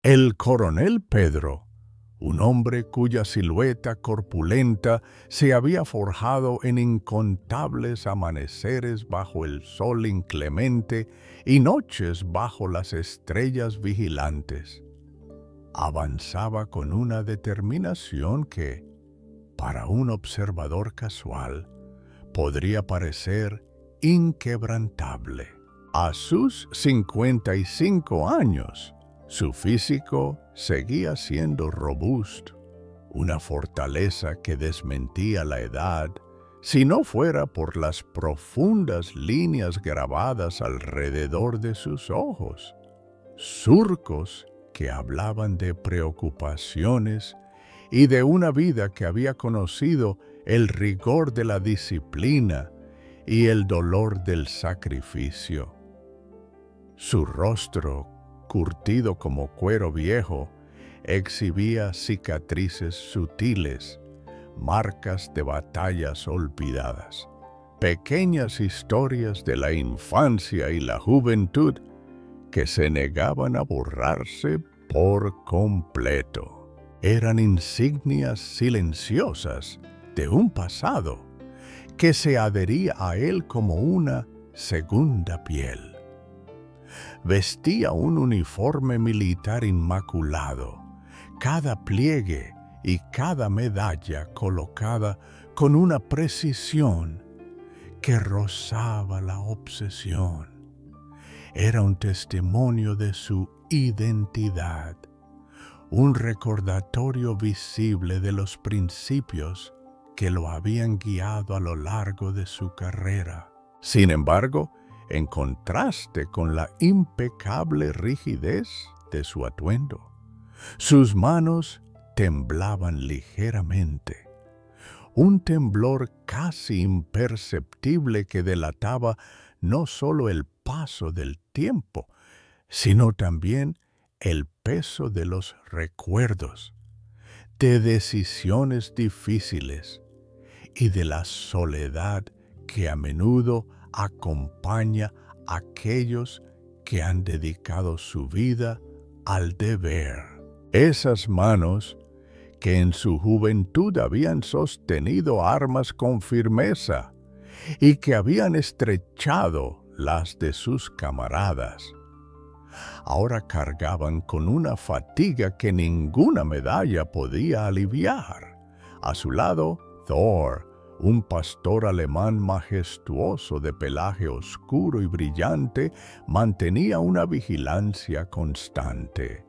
El coronel Pedro, un hombre cuya silueta corpulenta se había forjado en incontables amaneceres bajo el sol inclemente y noches bajo las estrellas vigilantes, avanzaba con una determinación que, para un observador casual, podría parecer inquebrantable. A sus 55 años, su físico seguía siendo robusto, una fortaleza que desmentía la edad si no fuera por las profundas líneas grabadas alrededor de sus ojos, surcos que hablaban de preocupaciones y de una vida que había conocido el rigor de la disciplina y el dolor del sacrificio. Su rostro, curtido como cuero viejo, exhibía cicatrices sutiles, marcas de batallas olvidadas, pequeñas historias de la infancia y la juventud que se negaban a borrarse por completo. Eran insignias silenciosas de un pasado que se adhería a él como una segunda piel. Vestía un uniforme militar inmaculado, cada pliegue y cada medalla colocada con una precisión que rozaba la obsesión. Era un testimonio de su identidad, un recordatorio visible de los principios que lo habían guiado a lo largo de su carrera. Sin embargo, en contraste con la impecable rigidez de su atuendo, sus manos temblaban ligeramente, un temblor casi imperceptible que delataba no solo el paso del tiempo, sino también el peso de los recuerdos, de decisiones difíciles y de la soledad que a menudo acompaña a aquellos que han dedicado su vida al deber. Esas manos que en su juventud habían sostenido armas con firmeza y que habían estrechado las de sus camaradas, ahora cargaban con una fatiga que ninguna medalla podía aliviar. A su lado, Thor, un pastor alemán majestuoso de pelaje oscuro y brillante, mantenía una vigilancia constante.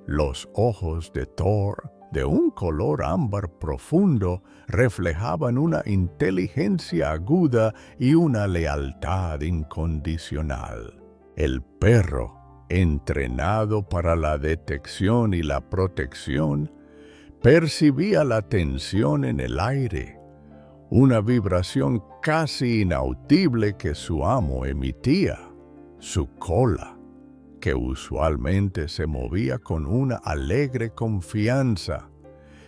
Los ojos de Thor, de un color ámbar profundo, reflejaban una inteligencia aguda y una lealtad incondicional. El perro, entrenado para la detección y la protección, percibía la tensión en el aire, una vibración casi inaudible que su amo emitía. Su cola, que usualmente se movía con una alegre confianza,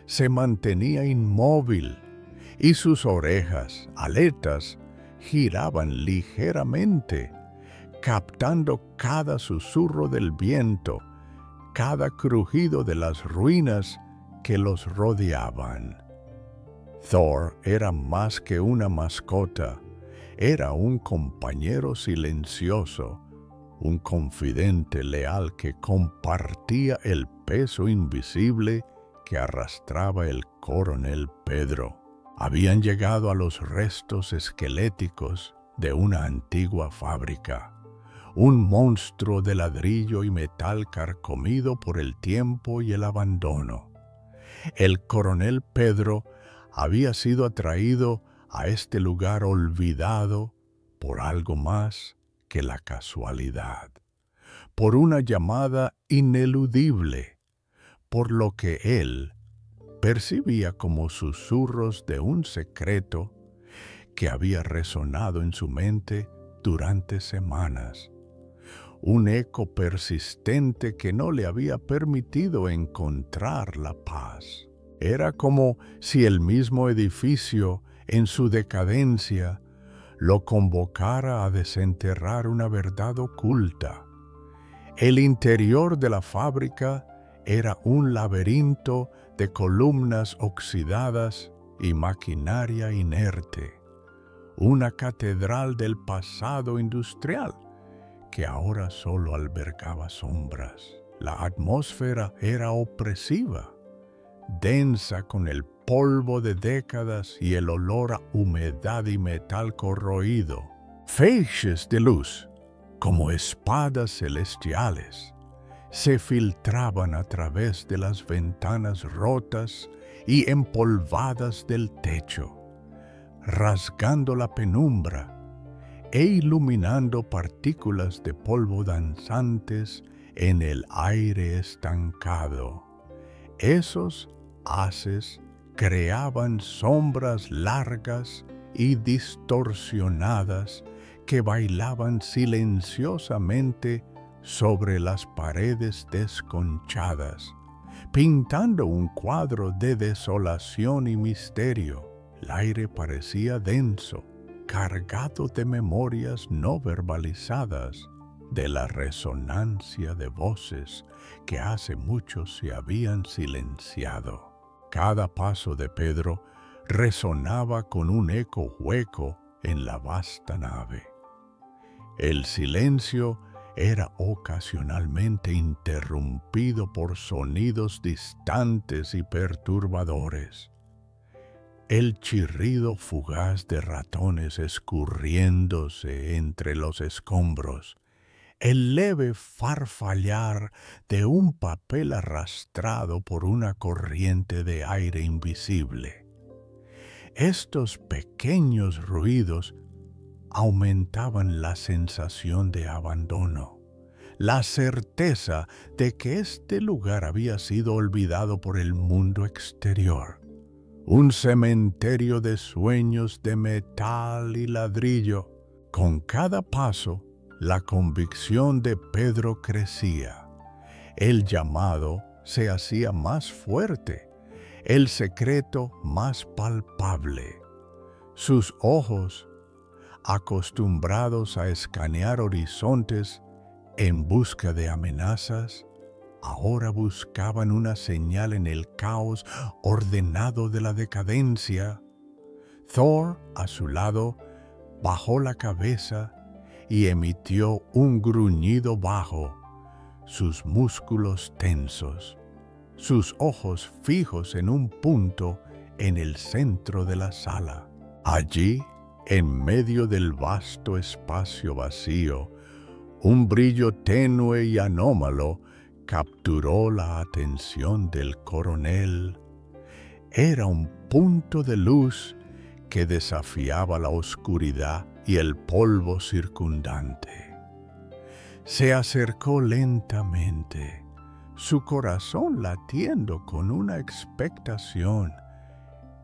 se mantenía inmóvil y sus orejas, aletas, giraban ligeramente, captando cada susurro del viento, cada crujido de las ruinas que los rodeaban. Thor era más que una mascota, era un compañero silencioso, un confidente leal que compartía el peso invisible que arrastraba el coronel Pedro. Habían llegado a los restos esqueléticos de una antigua fábrica, un monstruo de ladrillo y metal carcomido por el tiempo y el abandono. El coronel Pedro había sido atraído a este lugar olvidado por algo más que la casualidad, por una llamada ineludible, por lo que él percibía como susurros de un secreto que había resonado en su mente durante semanas, un eco persistente que no le había permitido encontrar la paz. Era como si el mismo edificio, en su decadencia, lo convocara a desenterrar una verdad oculta. El interior de la fábrica era un laberinto de columnas oxidadas y maquinaria inerte, una catedral del pasado industrial que ahora solo albergaba sombras. La atmósfera era opresiva, densa con el polvo de décadas y el olor a humedad y metal corroído. Feixes de luz, como espadas celestiales, se filtraban a través de las ventanas rotas y empolvadas del techo, rasgando la penumbra e iluminando partículas de polvo danzantes en el aire estancado. Esos haces creaban sombras largas y distorsionadas que bailaban silenciosamente sobre las paredes desconchadas, pintando un cuadro de desolación y misterio. El aire parecía denso, cargado de memorias no verbalizadas, de la resonancia de voces que hace mucho se habían silenciado. Cada paso de Pedro resonaba con un eco hueco en la vasta nave. El silencio era ocasionalmente interrumpido por sonidos distantes y perturbadores. El chirrido fugaz de ratones escurriéndose entre los escombros, el leve farfallar de un papel arrastrado por una corriente de aire invisible. Estos pequeños ruidos aumentaban la sensación de abandono, la certeza de que este lugar había sido olvidado por el mundo exterior. Un cementerio de sueños de metal y ladrillo. Con cada paso, la convicción de Pedro crecía. El llamado se hacía más fuerte, el secreto más palpable. Sus ojos, acostumbrados a escanear horizontes en busca de amenazas, ahora buscaban una señal en el caos ordenado de la decadencia. Thor, a su lado, bajó la cabeza y emitió un gruñido bajo, sus músculos tensos, sus ojos fijos en un punto en el centro de la sala. Allí, en medio del vasto espacio vacío, un brillo tenue y anómalo capturó la atención del coronel. Era un punto de luz que desafiaba la oscuridad y el polvo circundante. Se acercó lentamente, su corazón latiendo con una expectación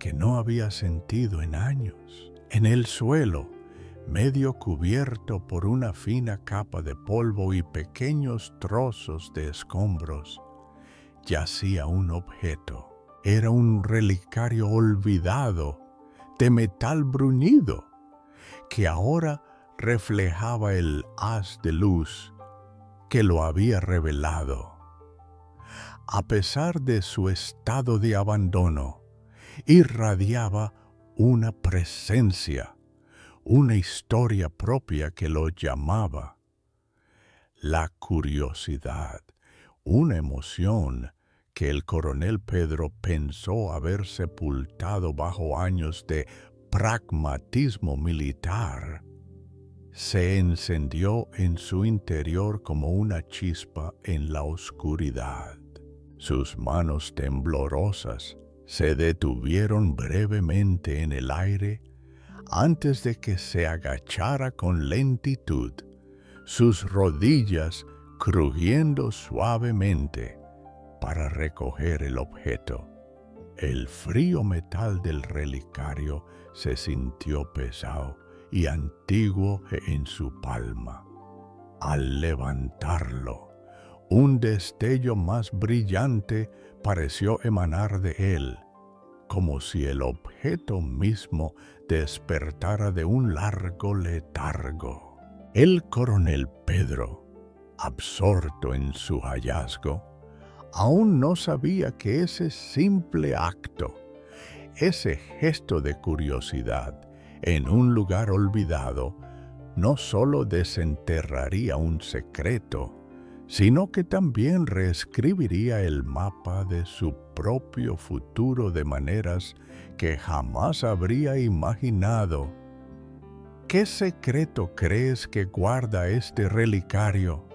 que no había sentido en años. En el suelo, medio cubierto por una fina capa de polvo y pequeños trozos de escombros, yacía un objeto. Era un relicario olvidado de metal bruñido, que ahora reflejaba el haz de luz que lo había revelado. A pesar de su estado de abandono, irradiaba una presencia, una historia propia que lo llamaba. La curiosidad, una emoción que el coronel Pedro pensó haber sepultado bajo años de pragmatismo militar, se encendió en su interior como una chispa en la oscuridad. Sus manos temblorosas se detuvieron brevemente en el aire antes de que se agachara con lentitud, sus rodillas crujiendo suavemente para recoger el objeto. El frío metal del relicario se sintió pesado y antiguo en su palma. Al levantarlo, un destello más brillante pareció emanar de él, como si el objeto mismo despertara de un largo letargo. El coronel Pedro, absorto en su hallazgo, aún no sabía que ese simple acto, ese gesto de curiosidad en un lugar olvidado, no solo desenterraría un secreto, sino que también reescribiría el mapa de su propio futuro de maneras que jamás habría imaginado. ¿Qué secreto crees que guarda este relicario?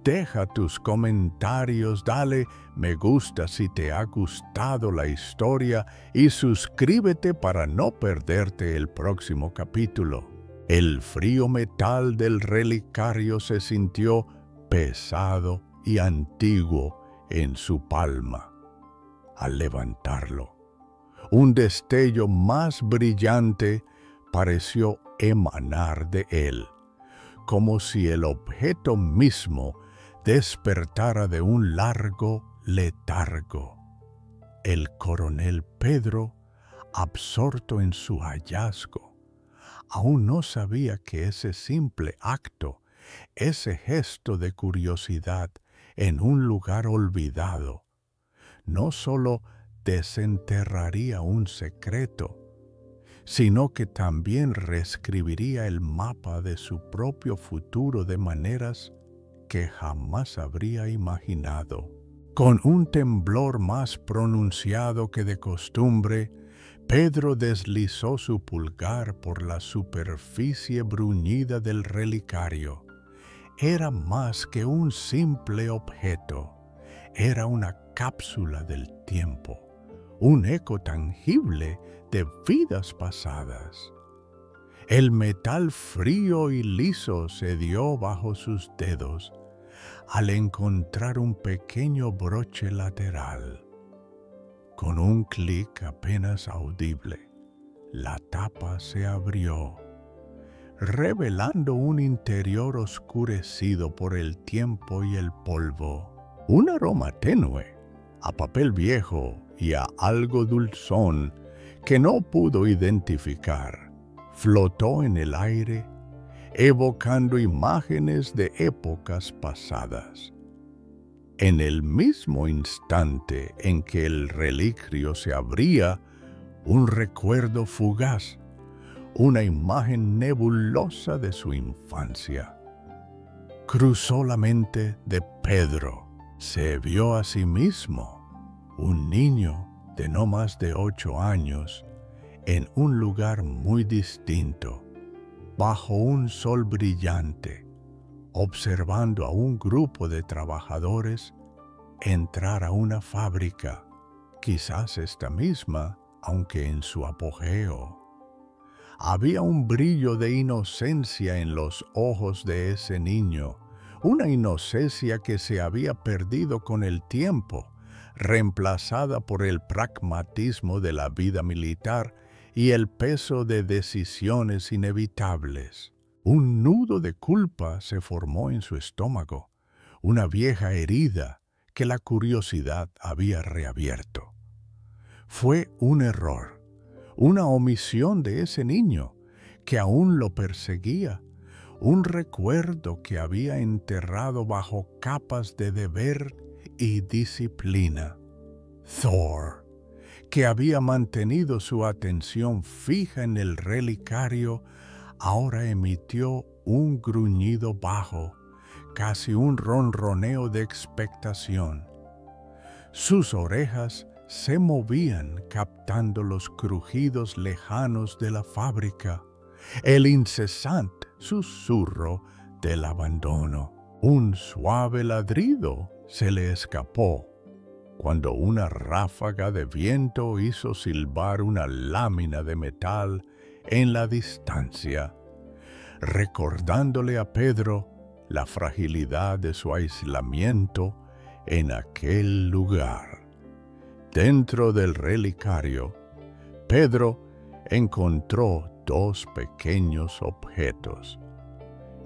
Deja tus comentarios, dale me gusta si te ha gustado la historia y suscríbete para no perderte el próximo capítulo. El frío metal del relicario se sintió pesado y antiguo en su palma. Al levantarlo, un destello más brillante pareció emanar de él, como si el objeto mismo despertara de un largo letargo. El coronel Pedro, absorto en su hallazgo, aún no sabía que ese simple acto, ese gesto de curiosidad en un lugar olvidado, no solo desenterraría un secreto, sino que también reescribiría el mapa de su propio futuro de maneras que jamás habría imaginado. Con un temblor más pronunciado que de costumbre, Pedro deslizó su pulgar por la superficie bruñida del relicario. Era más que un simple objeto, era una cápsula del tiempo, un eco tangible de vidas pasadas. El metal frío y liso cedió bajo sus dedos al encontrar un pequeño broche lateral. Con un clic apenas audible, la tapa se abrió, revelando un interior oscurecido por el tiempo y el polvo. Un aroma tenue, a papel viejo y a algo dulzón que no pudo identificar, flotó en el aire, evocando imágenes de épocas pasadas. En el mismo instante en que el reliquio se abría, un recuerdo fugaz, una imagen nebulosa de su infancia, cruzó la mente de Pedro. Se vio a sí mismo, un niño de no más de 8 años, en un lugar muy distinto, bajo un sol brillante, observando a un grupo de trabajadores entrar a una fábrica, quizás esta misma, aunque en su apogeo. Había un brillo de inocencia en los ojos de ese niño, una inocencia que se había perdido con el tiempo, reemplazada por el pragmatismo de la vida militar y el peso de decisiones inevitables. Un nudo de culpa se formó en su estómago, una vieja herida que la curiosidad había reabierto. Fue un error, una omisión de ese niño que aún lo perseguía, un recuerdo que había enterrado bajo capas de deber y disciplina. Thor, que había mantenido su atención fija en el relicario, ahora emitió un gruñido bajo, casi un ronroneo de expectación. Sus orejas se movían captando los crujidos lejanos de la fábrica, el incesante susurro del abandono. Un suave ladrido se le escapó cuando una ráfaga de viento hizo silbar una lámina de metal en la distancia, recordándole a Pedro la fragilidad de su aislamiento en aquel lugar. Dentro del relicario, Pedro encontró 2 pequeños objetos.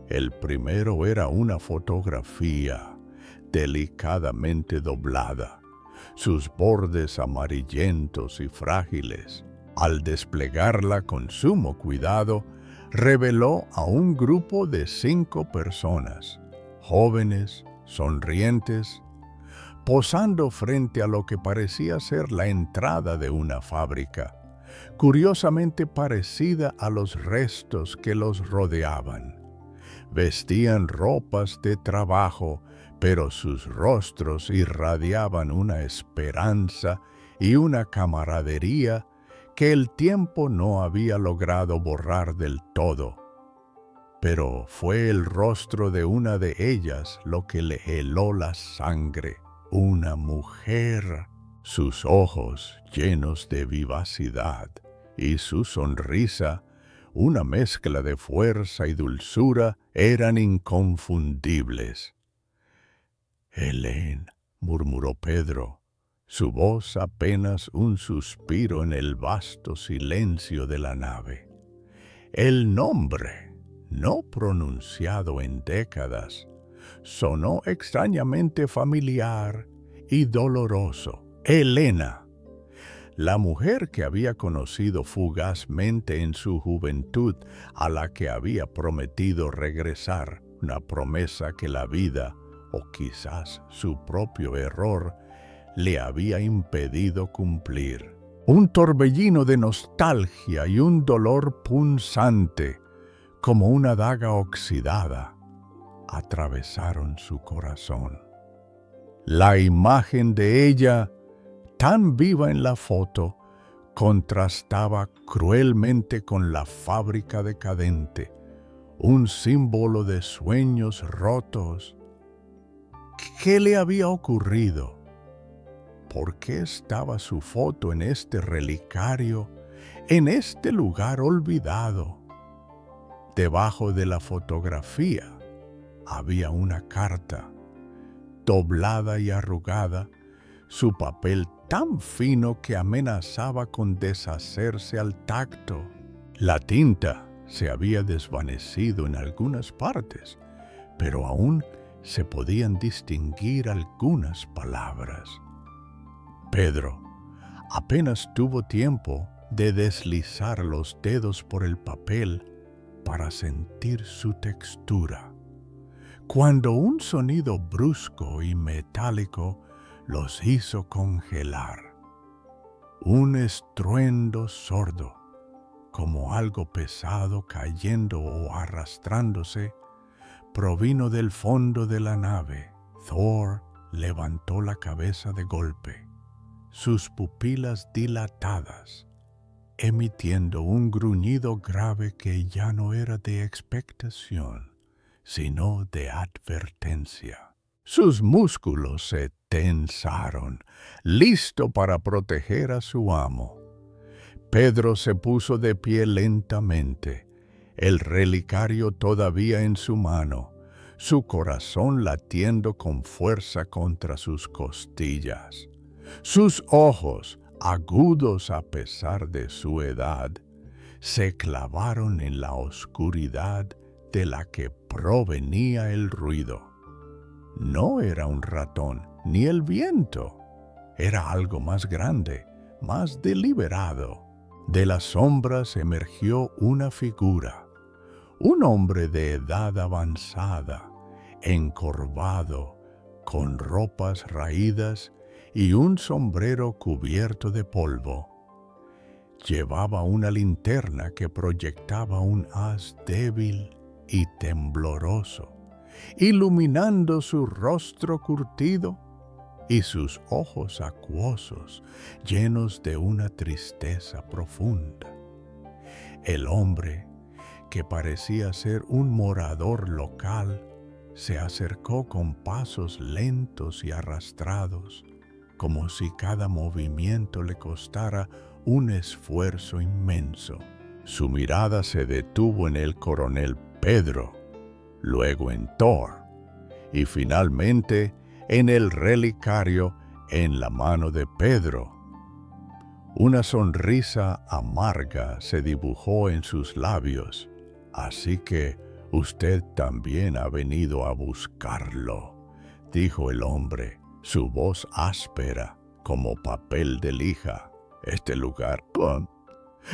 El primero era una fotografía delicadamente doblada, sus bordes amarillentos y frágiles. Al desplegarla con sumo cuidado, reveló a un grupo de 5 personas, jóvenes, sonrientes, posando frente a lo que parecía ser la entrada de una fábrica, curiosamente parecida a los restos que los rodeaban. Vestían ropas de trabajo, pero sus rostros irradiaban una esperanza y una camaradería que el tiempo no había logrado borrar del todo. Pero fue el rostro de una de ellas lo que le heló la sangre. Una mujer, sus ojos llenos de vivacidad y su sonrisa, una mezcla de fuerza y dulzura, eran inconfundibles. «Hélène», murmuró Pedro, su voz apenas un suspiro en el vasto silencio de la nave. El nombre, no pronunciado en décadas, sonó extrañamente familiar y doloroso. Helena, la mujer que había conocido fugazmente en su juventud, a la que había prometido regresar, una promesa que la vida, o quizás su propio error, le había impedido cumplir. Un torbellino de nostalgia y un dolor punzante, como una daga oxidada, atravesaron su corazón. La imagen de ella, tan viva en la foto, contrastaba cruelmente con la fábrica decadente, un símbolo de sueños rotos. ¿Qué le había ocurrido? ¿Por qué estaba su foto en este relicario, en este lugar olvidado? Debajo de la fotografía había una carta, doblada y arrugada, su papel tan fino que amenazaba con deshacerse al tacto. La tinta se había desvanecido en algunas partes, pero aún se podían distinguir algunas palabras. Pedro apenas tuvo tiempo de deslizar los dedos por el papel para sentir su textura, cuando un sonido brusco y metálico los hizo congelar. Un estruendo sordo, como algo pesado cayendo o arrastrándose, provino del fondo de la nave. Thor levantó la cabeza de golpe, sus pupilas dilatadas, emitiendo un gruñido grave que ya no era de expectación, sino de advertencia. Sus músculos se tensaron, listo para proteger a su amo. Pedro se puso de pie lentamente, el relicario todavía en su mano, su corazón latiendo con fuerza contra sus costillas. Sus ojos, agudos a pesar de su edad, se clavaron en la oscuridad de la que provenía el ruido. No era un ratón, ni el viento. Era algo más grande, más deliberado. De las sombras emergió una figura, un hombre de edad avanzada, encorvado, con ropas raídas y un sombrero cubierto de polvo. Llevaba una linterna que proyectaba un haz débil y tembloroso, iluminando su rostro curtido y sus ojos acuosos, llenos de una tristeza profunda. El hombre, que parecía ser un morador local, se acercó con pasos lentos y arrastrados, como si cada movimiento le costara un esfuerzo inmenso. Su mirada se detuvo en el coronel Pedro, luego en Thor, y finalmente en el relicario en la mano de Pedro. Una sonrisa amarga se dibujó en sus labios. «Así que usted también ha venido a buscarlo», dijo el hombre, su voz áspera como papel de lija. «Este lugar,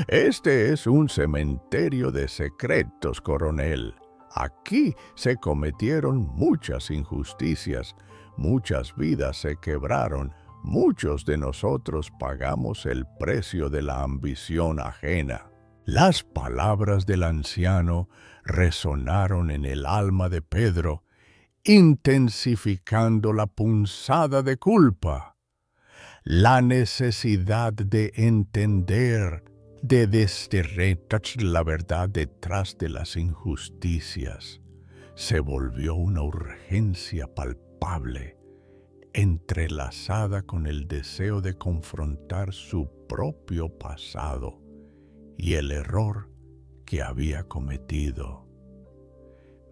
este es un cementerio de secretos, coronel. Aquí se cometieron muchas injusticias, muchas vidas se quebraron, muchos de nosotros pagamos el precio de la ambición ajena. Las palabras del anciano resonaron en el alma de Pedro, intensificando la punzada de culpa. La necesidad de entender, de desterrar la verdad detrás de las injusticias, se volvió una urgencia palpable, entrelazada con el deseo de confrontar su propio pasado y el error que había cometido.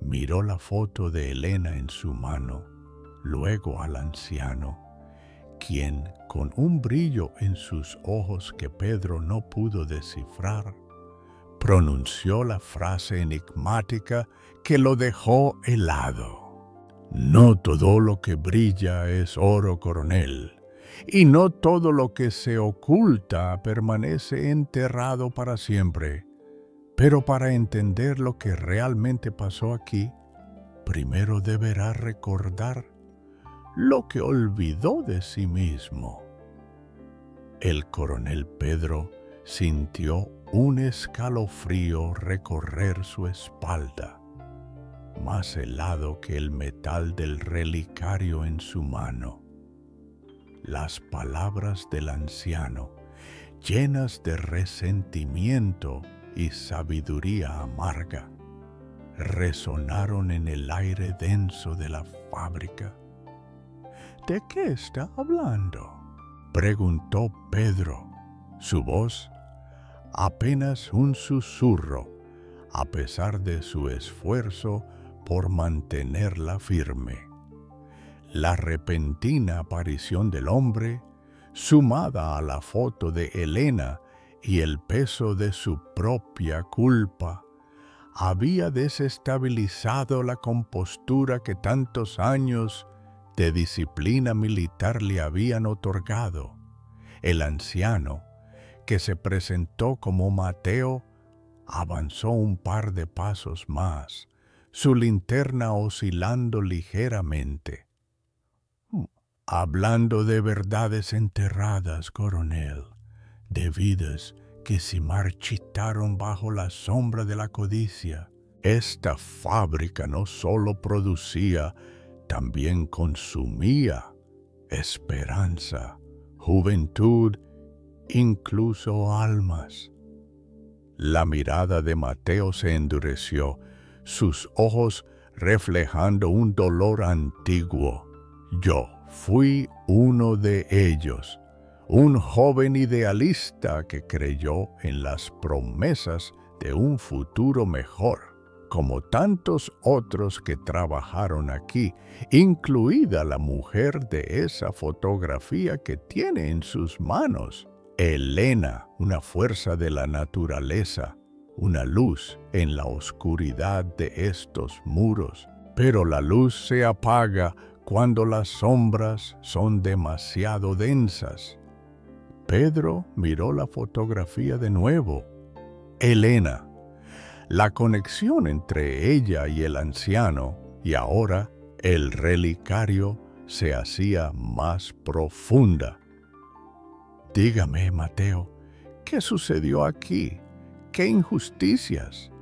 Miró la foto de Elena en su mano, luego al anciano, quien, con un brillo en sus ojos que Pedro no pudo descifrar, pronunció la frase enigmática que lo dejó helado. No todo lo que brilla es oro, coronel, y no todo lo que se oculta permanece enterrado para siempre. Pero para entender lo que realmente pasó aquí, primero deberá recordar lo que olvidó de sí mismo. El coronel Pedro sintió un escalofrío recorrer su espalda, más helado que el metal del relicario en su mano. Las palabras del anciano, llenas de resentimiento y sabiduría amarga, resonaron en el aire denso de la fábrica. ¿De qué está hablando?, preguntó Pedro, su voz apenas un susurro, a pesar de su esfuerzo por mantenerla firme. La repentina aparición del hombre, sumada a la foto de Elena y el peso de su propia culpa, había desestabilizado la compostura que tantos años de disciplina militar le habían otorgado. El anciano, que se presentó como Mateo, avanzó un par de pasos más, su linterna oscilando ligeramente. Hablando de verdades enterradas, coronel, de vidas que se marchitaron bajo la sombra de la codicia. Esta fábrica no solo producía, también consumía esperanza, juventud, incluso almas. La mirada de Mateo se endureció, sus ojos reflejando un dolor antiguo. Yo fui uno de ellos, un joven idealista que creyó en las promesas de un futuro mejor, como tantos otros que trabajaron aquí, incluida la mujer de esa fotografía que tiene en sus manos. Elena, una fuerza de la naturaleza, una luz en la oscuridad de estos muros. Pero la luz se apaga cuando las sombras son demasiado densas. Pedro miró la fotografía de nuevo. Elena. La conexión entre ella y el anciano, y ahora el relicario, se hacía más profunda. Dígame, Mateo, ¿qué sucedió aquí? ¿Qué injusticias?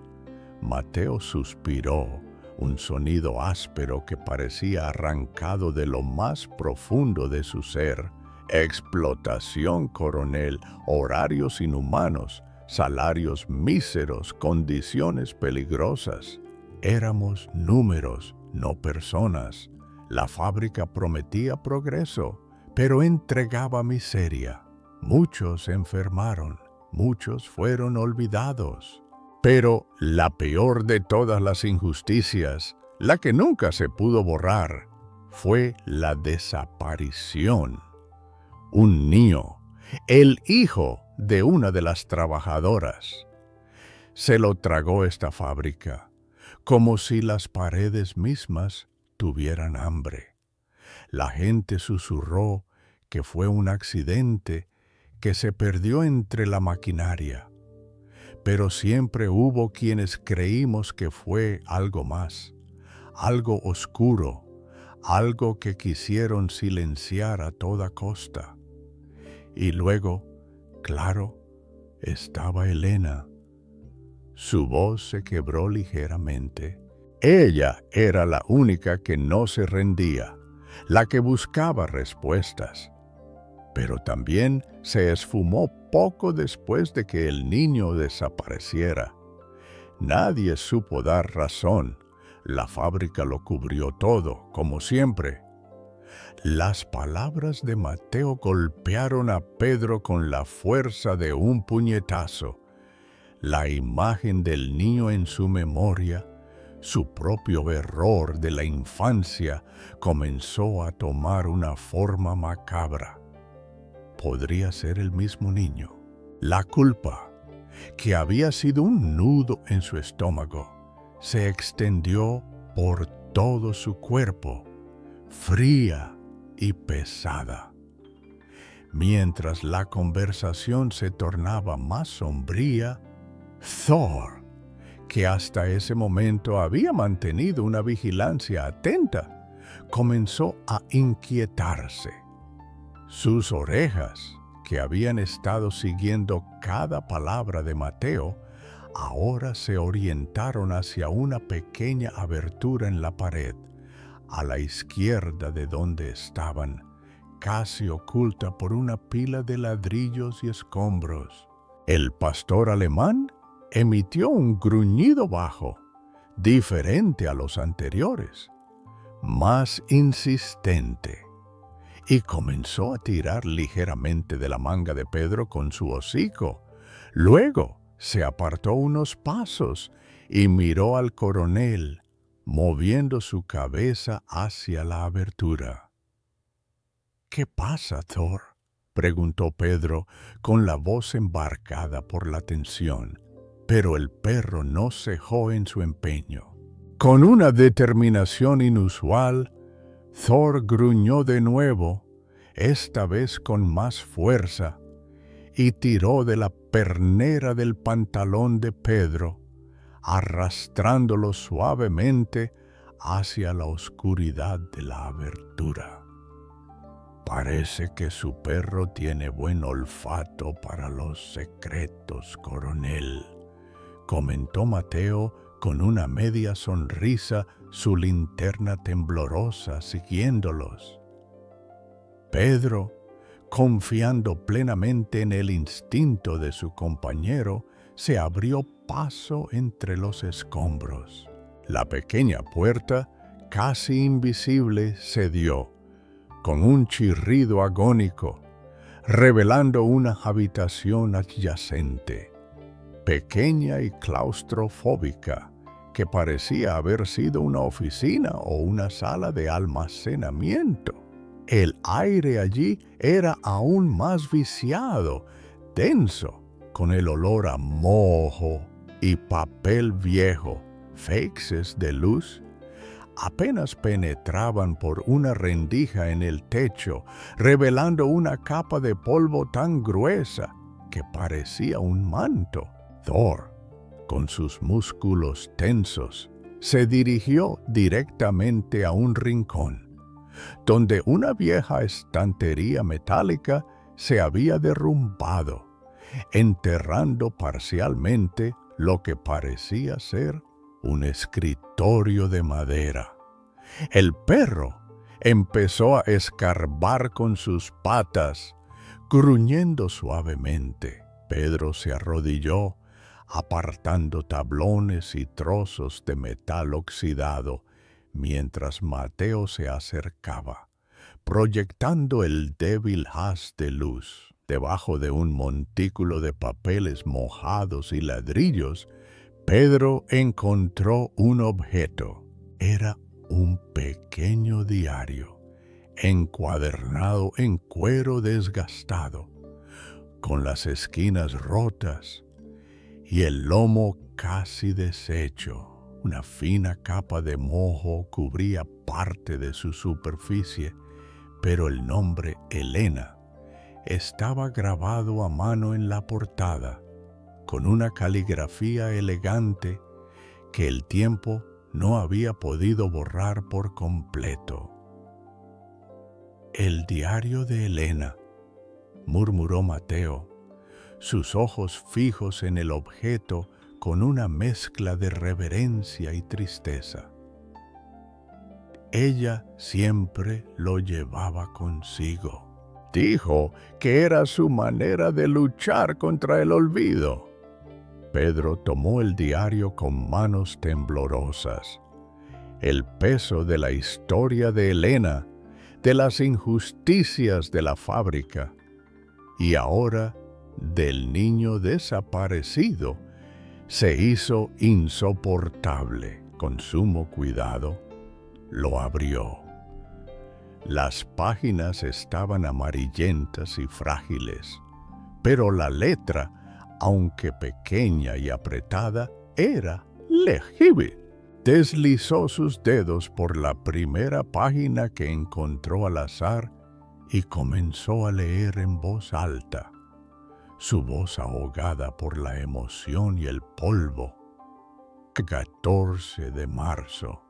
Mateo suspiró, un sonido áspero que parecía arrancado de lo más profundo de su ser. Explotación, coronel, horarios inhumanos, salarios míseros, condiciones peligrosas. Éramos números, no personas. La fábrica prometía progreso, pero entregaba miseria. Muchos enfermaron, muchos fueron olvidados. Pero la peor de todas las injusticias, la que nunca se pudo borrar, fue la desaparición. Un niño, el hijo de una de las trabajadoras. Se lo tragó esta fábrica, como si las paredes mismas tuvieran hambre. La gente susurró que fue un accidente, que se perdió entre la maquinaria. pero siempre hubo quienes creímos que fue algo más, algo oscuro, algo que quisieron silenciar a toda costa. Y luego, claro, estaba Elena. Su voz se quebró ligeramente. Ella era la única que no se rendía, la que buscaba respuestas. Pero también se esfumó poco después de que el niño desapareciera. Nadie supo dar razón. La fábrica lo cubrió todo, como siempre. Las palabras de Mateo golpearon a Pedro con la fuerza de un puñetazo. La imagen del niño en su memoria, su propio error de la infancia, comenzó a tomar una forma macabra. Podría ser el mismo niño. La culpa, que había sido un nudo en su estómago, se extendió por todo su cuerpo, fría y pesada. Mientras la conversación se tornaba más sombría, Thor, que hasta ese momento había mantenido una vigilancia atenta, comenzó a inquietarse. Sus orejas, que habían estado siguiendo cada palabra de Mateo, ahora se orientaron hacia una pequeña abertura en la pared, a la izquierda de donde estaban, casi oculta por una pila de ladrillos y escombros. El pastor alemán emitió un gruñido bajo, diferente a los anteriores, más insistente, y comenzó a tirar ligeramente de la manga de Pedro con su hocico. Luego se apartó unos pasos y miró al coronel, moviendo su cabeza hacia la abertura. —¿Qué pasa, Thor? —preguntó Pedro con la voz embarcada por la tensión. Pero el perro no cejó en su empeño. Con una determinación inusual, Thor gruñó de nuevo, esta vez con más fuerza, y tiró de la pernera del pantalón de Pedro, arrastrándolo suavemente hacia la oscuridad de la abertura. —Parece que su perro tiene buen olfato para los secretos, coronel —comentó Mateo con una media sonrisa, su linterna temblorosa siguiéndolos. Pedro, confiando plenamente en el instinto de su compañero, se abrió paso entre los escombros. La pequeña puerta, casi invisible, cedió, con un chirrido agónico, revelando una habitación adyacente, pequeña y claustrofóbica, que parecía haber sido una oficina o una sala de almacenamiento. El aire allí era aún más viciado, denso, con el olor a moho y papel viejo. Feixes de luz apenas penetraban por una rendija en el techo, revelando una capa de polvo tan gruesa que parecía un manto. Thor, con sus músculos tensos, se dirigió directamente a un rincón, donde una vieja estantería metálica se había derrumbado, enterrando parcialmente lo que parecía ser un escritorio de madera. El perro empezó a escarbar con sus patas, gruñendo suavemente. Pedro se arrodilló, apartando tablones y trozos de metal oxidado, mientras Mateo se acercaba, proyectando el débil haz de luz. Debajo de un montículo de papeles mojados y ladrillos, Pedro encontró un objeto. Era un pequeño diario, encuadernado en cuero desgastado, con las esquinas rotas y el lomo casi deshecho. Una fina capa de moho cubría parte de su superficie, pero el nombre Elena estaba grabado a mano en la portada. con una caligrafía elegante que el tiempo no había podido borrar por completo. «El diario de Elena», murmuró Mateo, sus ojos fijos en el objeto con una mezcla de reverencia y tristeza. Ella siempre lo llevaba consigo. Dijo que era su manera de luchar contra el olvido. Pedro tomó el diario con manos temblorosas. El peso de la historia de Elena, de las injusticias de la fábrica y ahora del niño desaparecido, se hizo insoportable. Con sumo cuidado, lo abrió. Las páginas estaban amarillentas y frágiles, pero la letra, aunque pequeña y apretada, era legible. Deslizó sus dedos por la primera página que encontró al azar y comenzó a leer en voz alta, su voz ahogada por la emoción y el polvo. 14 de marzo.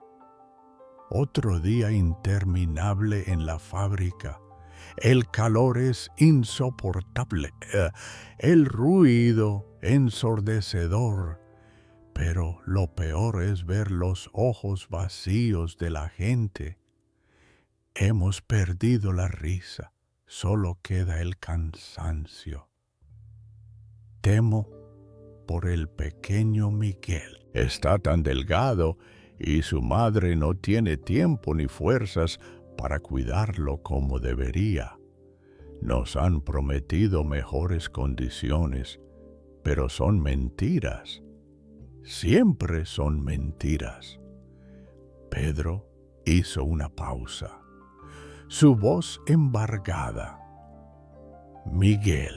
Otro día interminable en la fábrica. El calor es insoportable, el ruido ensordecedor, pero lo peor es ver los ojos vacíos de la gente. Hemos perdido la risa, solo queda el cansancio. Temo por el pequeño Miguel. Está tan delgado y su madre no tiene tiempo ni fuerzas para cuidarlo como debería. Nos han prometido mejores condiciones, pero son mentiras. Siempre son mentiras. Pedro hizo una pausa, su voz embargada. Miguel.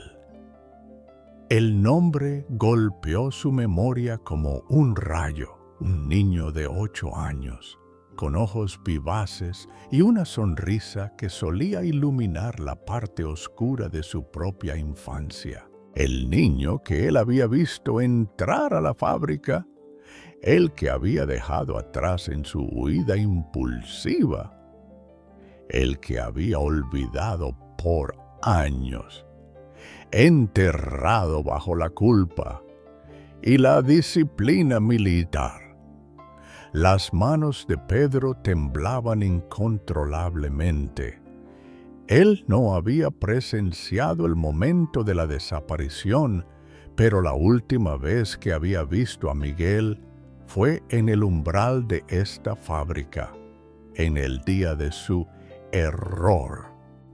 El nombre golpeó su memoria como un rayo. Un niño de 8 años, con ojos vivaces y una sonrisa que solía iluminar la parte oscura de su propia infancia. El niño que él había visto entrar a la fábrica, el que había dejado atrás en su huida impulsiva, el que había olvidado por años, enterrado bajo la culpa y la disciplina militar. Las manos de Pedro temblaban incontrolablemente. Él no había presenciado el momento de la desaparición, pero la última vez que había visto a Miguel fue en el umbral de esta fábrica, en el día de su error.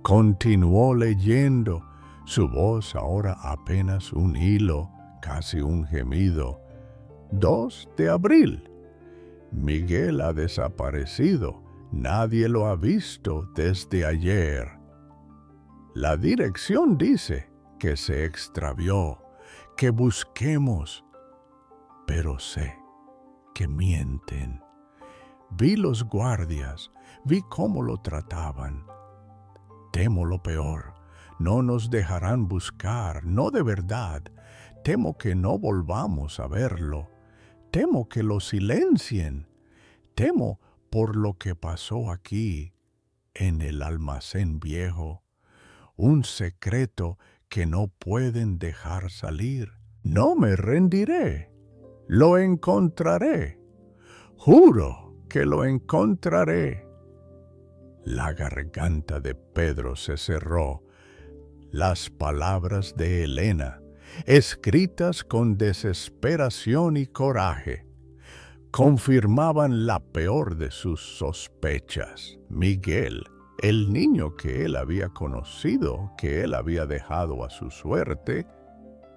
Continuó leyendo, su voz ahora apenas un hilo, casi un gemido. 2 de abril. Miguel ha desaparecido. Nadie lo ha visto desde ayer. La dirección dice que se extravió, que busquemos. Pero sé que mienten. Vi los guardias, vi cómo lo trataban. Temo lo peor. No nos dejarán buscar, no de verdad. Temo que no volvamos a verlo. Temo que lo silencien. Temo por lo que pasó aquí, en el almacén viejo. Un secreto que no pueden dejar salir. No me rendiré. Lo encontraré. Juro que lo encontraré. La garganta de Pedro se cerró. Las palabras de Elena, escritas con desesperación y coraje, confirmaban la peor de sus sospechas. Miguel, el niño que él había conocido, que él había dejado a su suerte,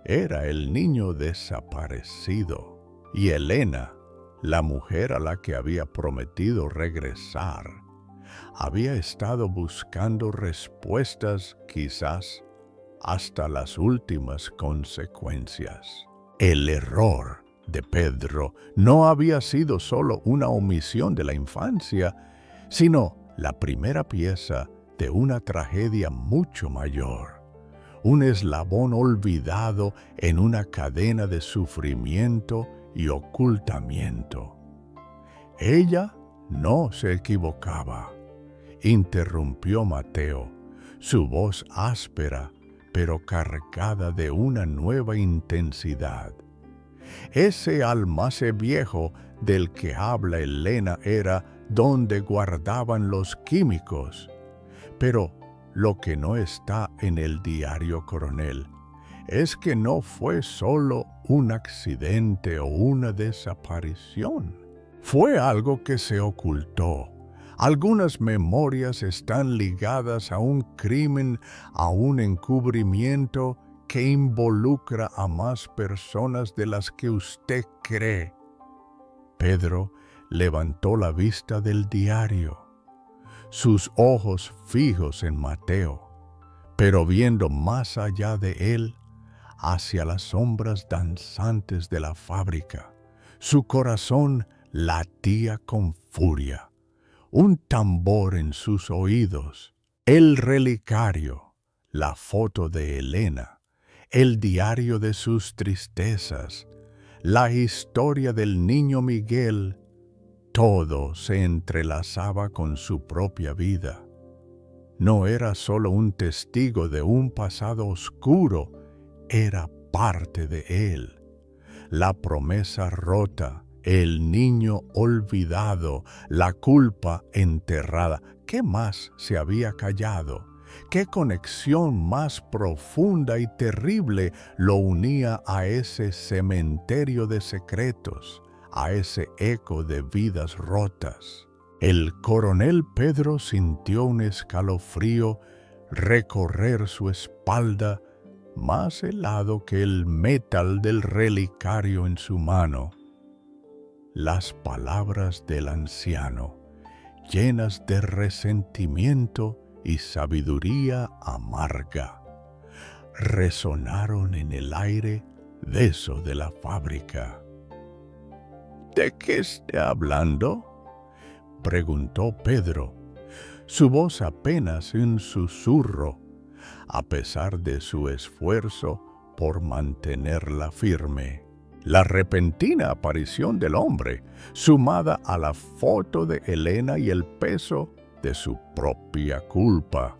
era el niño desaparecido. Y Elena, la mujer a la que había prometido regresar, había estado buscando respuestas, quizás hasta las últimas consecuencias. El error de Pedro no había sido solo una omisión de la infancia, sino la primera pieza de una tragedia mucho mayor, un eslabón olvidado en una cadena de sufrimiento y ocultamiento. Ella no se equivocaba, interrumpió Mateo, su voz áspera pero cargada de una nueva intensidad. Ese almacén viejo del que habla Elena era donde guardaban los químicos. Pero lo que no está en el diario, coronel, es que no fue solo un accidente o una desaparición. Fue algo que se ocultó. Algunas memorias están ligadas a un crimen, a un encubrimiento que involucra a más personas de las que usted cree. Pedro levantó la vista del diario, sus ojos fijos en Mateo, pero viendo más allá de él, hacia las sombras danzantes de la fábrica. Su corazón latía con furia, un tambor en sus oídos, el relicario, la foto de Elena, el diario de sus tristezas, la historia del niño Miguel, todo se entrelazaba con su propia vida. No era solo un testigo de un pasado oscuro, era parte de él. La promesa rota, el niño olvidado, la culpa enterrada. ¿Qué más se había callado? ¿Qué conexión más profunda y terrible lo unía a ese cementerio de secretos, a ese eco de vidas rotas? El coronel Pedro sintió un escalofrío recorrer su espalda, más helado que el metal del relicario en su mano. Las palabras del anciano, llenas de resentimiento y sabiduría amarga, resonaron en el aire denso de la fábrica. ¿De qué está hablando?, preguntó Pedro, su voz apenas un susurro, a pesar de su esfuerzo por mantenerla firme. La repentina aparición del hombre, sumada a la foto de Elena y el peso de su propia culpa,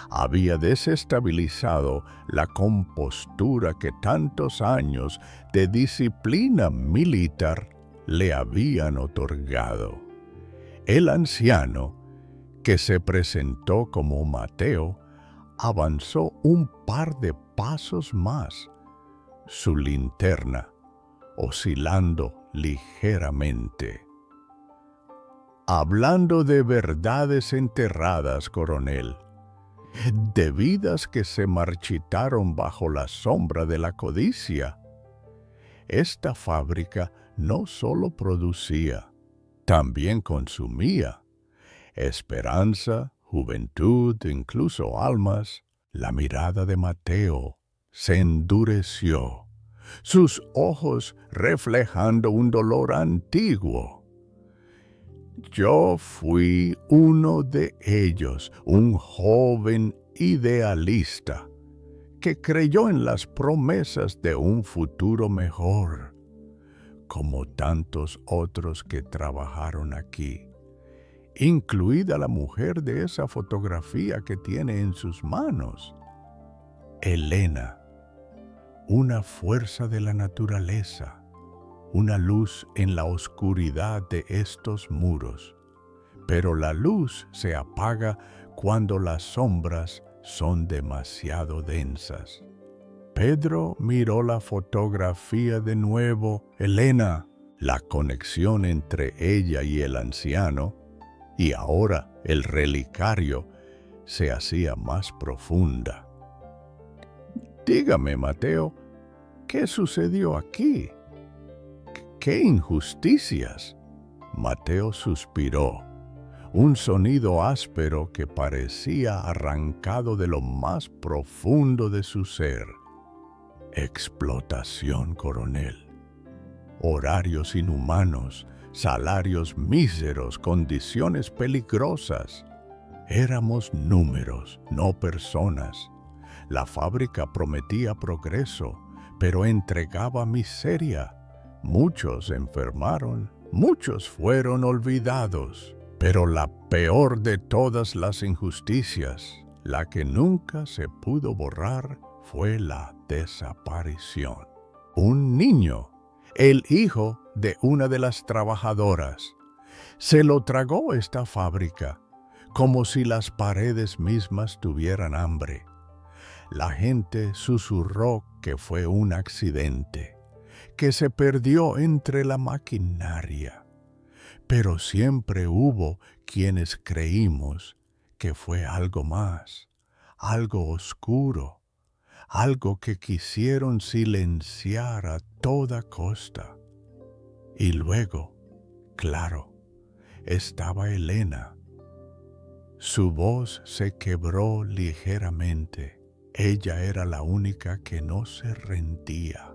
había desestabilizado la compostura que tantos años de disciplina militar le habían otorgado. El anciano, que se presentó como Mateo, avanzó un par de pasos más, su linterna oscilando ligeramente. Hablando de verdades enterradas, coronel, de vidas que se marchitaron bajo la sombra de la codicia. Esta fábrica no solo producía, también consumía esperanza, juventud, incluso almas. La mirada de Mateo se endureció, sus ojos reflejando un dolor antiguo. Yo fui uno de ellos, un joven idealista que creyó en las promesas de un futuro mejor, como tantos otros que trabajaron aquí, incluida la mujer de esa fotografía que tiene en sus manos, Elena, una fuerza de la naturaleza, una luz en la oscuridad de estos muros. Pero la luz se apaga cuando las sombras son demasiado densas. Pedro miró la fotografía de nuevo. Elena, la conexión entre ella y el anciano, y ahora el relicario, se hacía más profunda. Dígame, Mateo, ¿qué sucedió aquí? ¡Qué injusticias! Mateo suspiró, un sonido áspero que parecía arrancado de lo más profundo de su ser. Explotación, coronel. Horarios inhumanos, salarios míseros, condiciones peligrosas. Éramos números, no personas. La fábrica prometía progreso, pero entregaba miseria. Muchos enfermaron, muchos fueron olvidados. Pero la peor de todas las injusticias, la que nunca se pudo borrar, fue la desaparición. Un niño, el hijo de una de las trabajadoras, se lo tragó esta fábrica, como si las paredes mismas tuvieran hambre. La gente susurró que fue un accidente, que se perdió entre la maquinaria. Pero siempre hubo quienes creímos que fue algo más, algo oscuro, algo que quisieron silenciar a toda costa. Y luego, claro, estaba Elena. Su voz se quebró ligeramente. Ella era la única que no se rendía,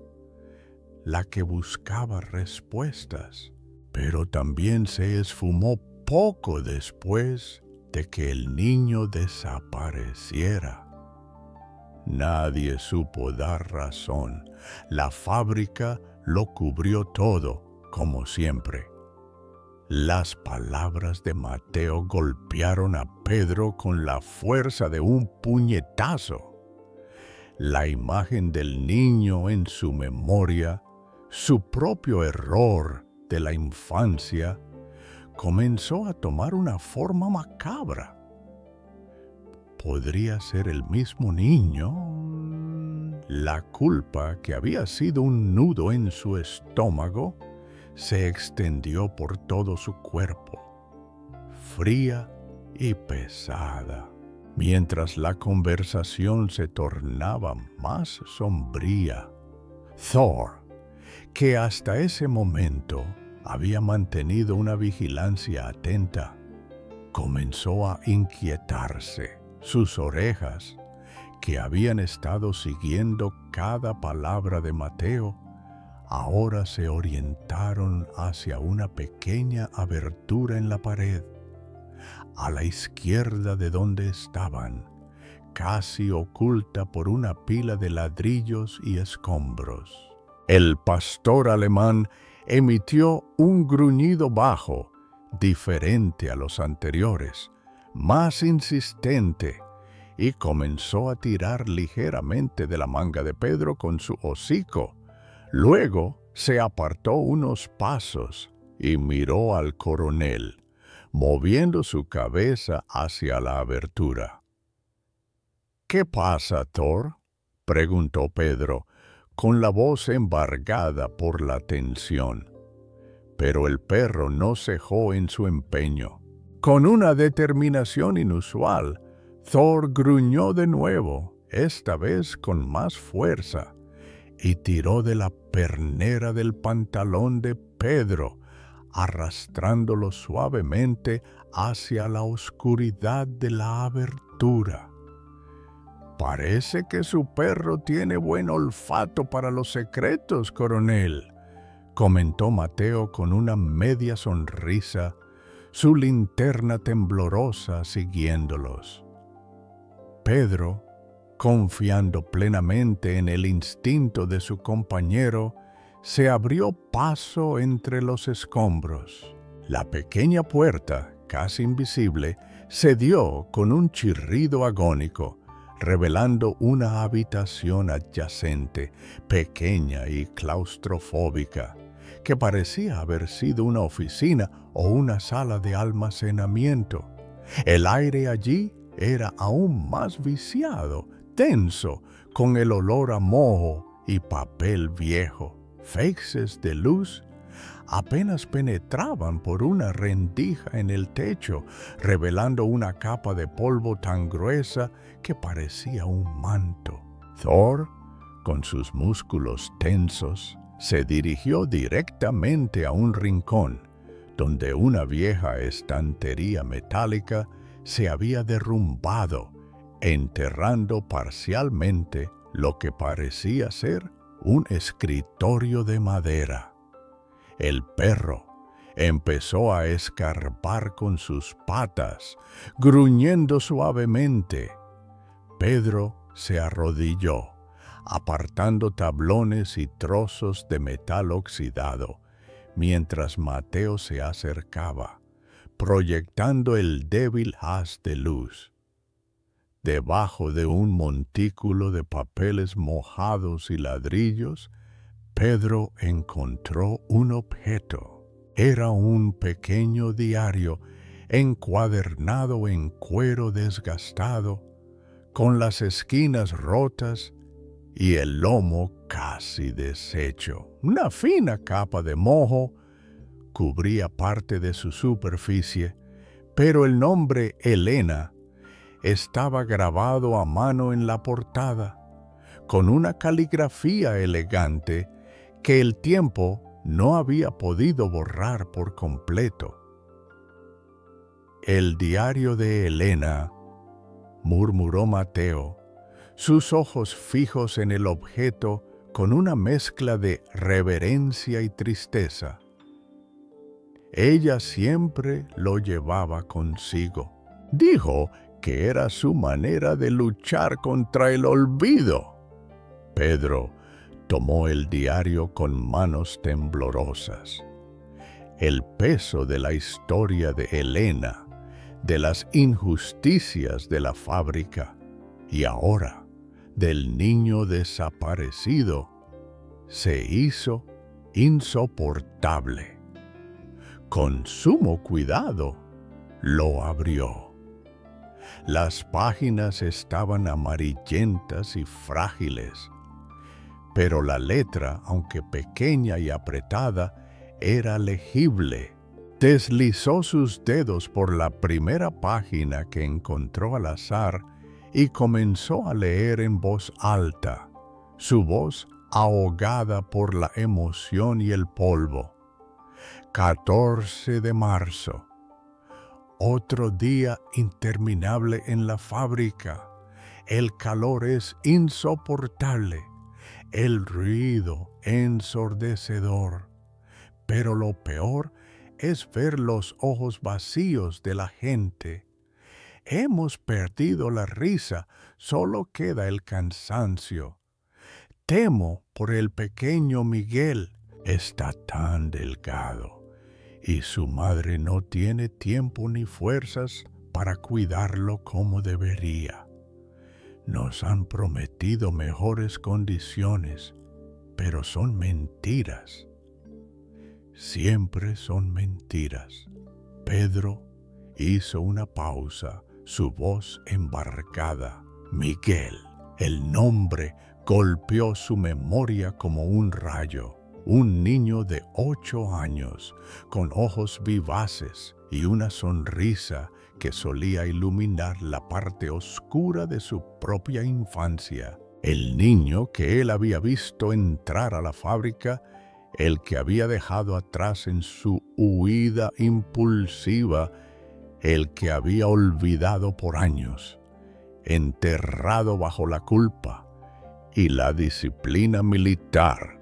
la que buscaba respuestas, pero también se esfumó poco después de que el niño desapareciera. Nadie supo dar razón. La fábrica lo cubrió todo, como siempre. Las palabras de Mateo golpearon a Pedro con la fuerza de un puñetazo. La imagen del niño en su memoria, su propio error de la infancia, comenzó a tomar una forma macabra. ¿Podría ser el mismo niño? La culpa, que había sido un nudo en su estómago, se extendió por todo su cuerpo, fría y pesada, mientras la conversación se tornaba más sombría. Thor, que hasta ese momento había mantenido una vigilancia atenta, comenzó a inquietarse. Sus orejas, que habían estado siguiendo cada palabra de Mateo, ahora se orientaron hacia una pequeña abertura en la pared, a la izquierda de donde estaban, casi oculta por una pila de ladrillos y escombros. El pastor alemán emitió un gruñido bajo, diferente a los anteriores, más insistente, y comenzó a tirar ligeramente de la manga de Pedro con su hocico. Luego se apartó unos pasos y miró al coronel, moviendo su cabeza hacia la abertura. «¿Qué pasa, Thor?», preguntó Pedro, con la voz embargada por la tensión. Pero el perro no cejó en su empeño. Con una determinación inusual, Thor gruñó de nuevo, esta vez con más fuerza, y tiró de la pernera del pantalón de Pedro, arrastrándolo suavemente hacia la oscuridad de la abertura. «Parece que su perro tiene buen olfato para los secretos, coronel», comentó Mateo con una media sonrisa, su linterna temblorosa siguiéndolos. Pedro, confiando plenamente en el instinto de su compañero, se abrió paso entre los escombros. La pequeña puerta, casi invisible, cedió con un chirrido agónico, revelando una habitación adyacente, pequeña y claustrofóbica, que parecía haber sido una oficina o una sala de almacenamiento. El aire allí era aún más viciado, denso, con el olor a moho y papel viejo. Feixes de luz apenas penetraban por una rendija en el techo, revelando una capa de polvo tan gruesa que parecía un manto. Thor, con sus músculos tensos, se dirigió directamente a un rincón, donde una vieja estantería metálica se había derrumbado, enterrando parcialmente lo que parecía ser un escritorio de madera. El perro empezó a escarbar con sus patas, gruñendo suavemente. Pedro se arrodilló, apartando tablones y trozos de metal oxidado, mientras Mateo se acercaba, proyectando el débil haz de luz. Debajo de un montículo de papeles mojados y ladrillos, Pedro encontró un objeto. Era un pequeño diario encuadernado en cuero desgastado, con las esquinas rotas y el lomo casi deshecho. Una fina capa de moho cubría parte de su superficie, pero el nombre Elena estaba grabado a mano en la portada, con una caligrafía elegante que el tiempo no había podido borrar por completo. «El diario de Elena», murmuró Mateo, sus ojos fijos en el objeto con una mezcla de reverencia y tristeza. Ella siempre lo llevaba consigo. Dijo que era su manera de luchar contra el olvido. Pedro tomó el diario con manos temblorosas. El peso de la historia de Elena, de las injusticias de la fábrica y ahora del niño desaparecido, se hizo insoportable. Con sumo cuidado, lo abrió. Las páginas estaban amarillentas y frágiles, pero la letra, aunque pequeña y apretada, era legible. Deslizó sus dedos por la primera página que encontró al azar y comenzó a leer en voz alta, su voz ahogada por la emoción y el polvo. 14 de marzo. Otro día interminable en la fábrica. El calor es insoportable, el ruido ensordecedor. Pero lo peor es ver los ojos vacíos de la gente. Hemos perdido la risa, solo queda el cansancio. Temo por el pequeño Miguel, está tan delgado. Y su madre no tiene tiempo ni fuerzas para cuidarlo como debería. Nos han prometido mejores condiciones, pero son mentiras. Siempre son mentiras. Pedro hizo una pausa, su voz embargada. Miguel, el nombre, golpeó su memoria como un rayo. Un niño de 8 años, con ojos vivaces y una sonrisa que solía iluminar la parte oscura de su propia infancia. El niño que él había visto entrar a la fábrica, el que había dejado atrás en su huida impulsiva, el que había olvidado por años, enterrado bajo la culpa y la disciplina militar.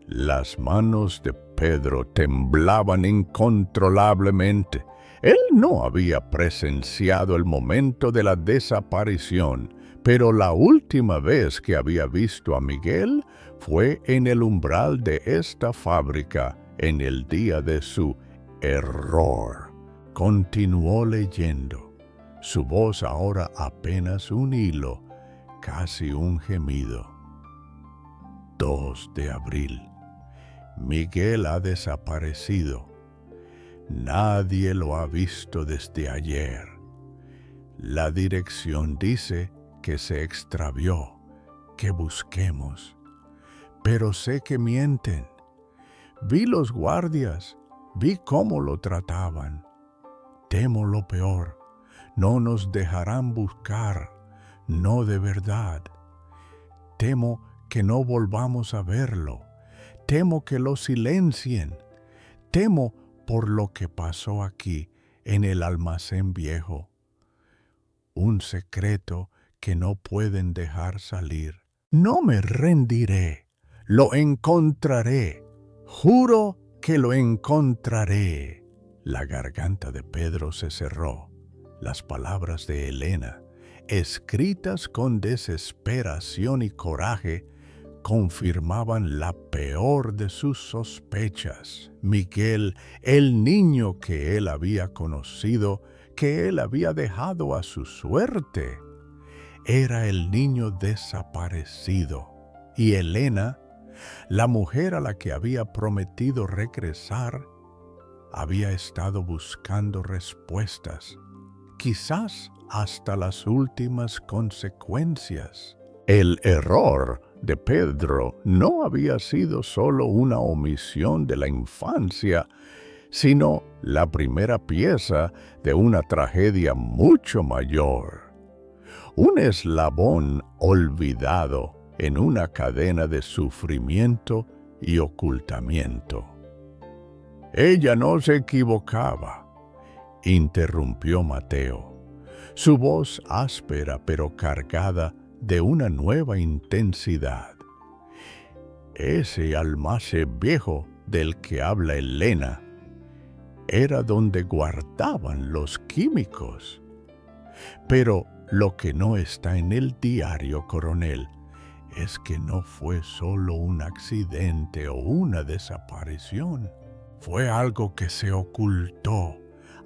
Las manos de Pedro temblaban incontrolablemente. Él no había presenciado el momento de la desaparición, pero la última vez que había visto a Miguel fue en el umbral de esta fábrica, en el día de su error. Continuó leyendo, su voz ahora apenas un hilo, casi un gemido. 2 de abril. Miguel ha desaparecido. Nadie lo ha visto desde ayer. La dirección dice que se extravió, que busquemos. Pero sé que mienten. Vi los guardias, vi cómo lo trataban. Temo lo peor. No nos dejarán buscar, no de verdad. Temo que no volvamos a verlo. Temo que lo silencien. Temo por lo que pasó aquí en el almacén viejo. Un secreto que no pueden dejar salir. No me rendiré. Lo encontraré. Juro que lo encontraré. La garganta de Pedro se cerró. Las palabras de Elena, escritas con desesperación y coraje, confirmaban la peor de sus sospechas. Miguel, el niño que él había conocido, que él había dejado a su suerte, era el niño desaparecido. Y Elena, la mujer a la que había prometido regresar, había estado buscando respuestas, quizás hasta las últimas consecuencias. El error de Pedro no había sido solo una omisión de la infancia, sino la primera pieza de una tragedia mucho mayor. Un eslabón olvidado en una cadena de sufrimiento y ocultamiento. Ella no se equivocaba, interrumpió Mateo, su voz áspera pero cargada de una nueva intensidad. Ese almacén viejo del que habla Elena era donde guardaban los químicos. Pero lo que no está en el diario, coronel, es que no fue solo un accidente o una desaparición. Fue algo que se ocultó.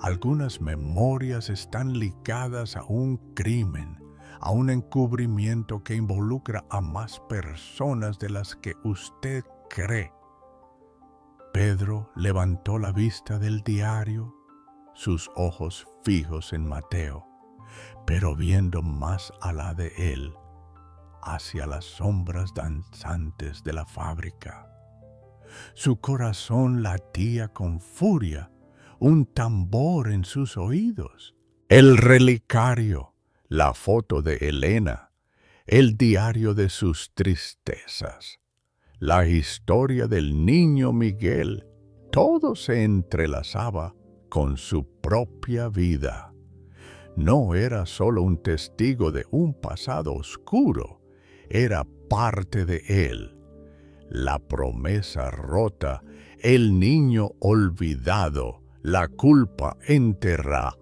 Algunas memorias están ligadas a un crimen, a un encubrimiento que involucra a más personas de las que usted cree. Pedro levantó la vista del diario, sus ojos fijos en Mateo, pero viendo más allá de él, hacia las sombras danzantes de la fábrica. Su corazón latía con furia, un tambor en sus oídos. El relicario, la foto de Elena, el diario de sus tristezas, la historia del niño Miguel, todo se entrelazaba con su propia vida. No era solo un testigo de un pasado oscuro, era parte de él. La promesa rota, el niño olvidado, la culpa enterrada.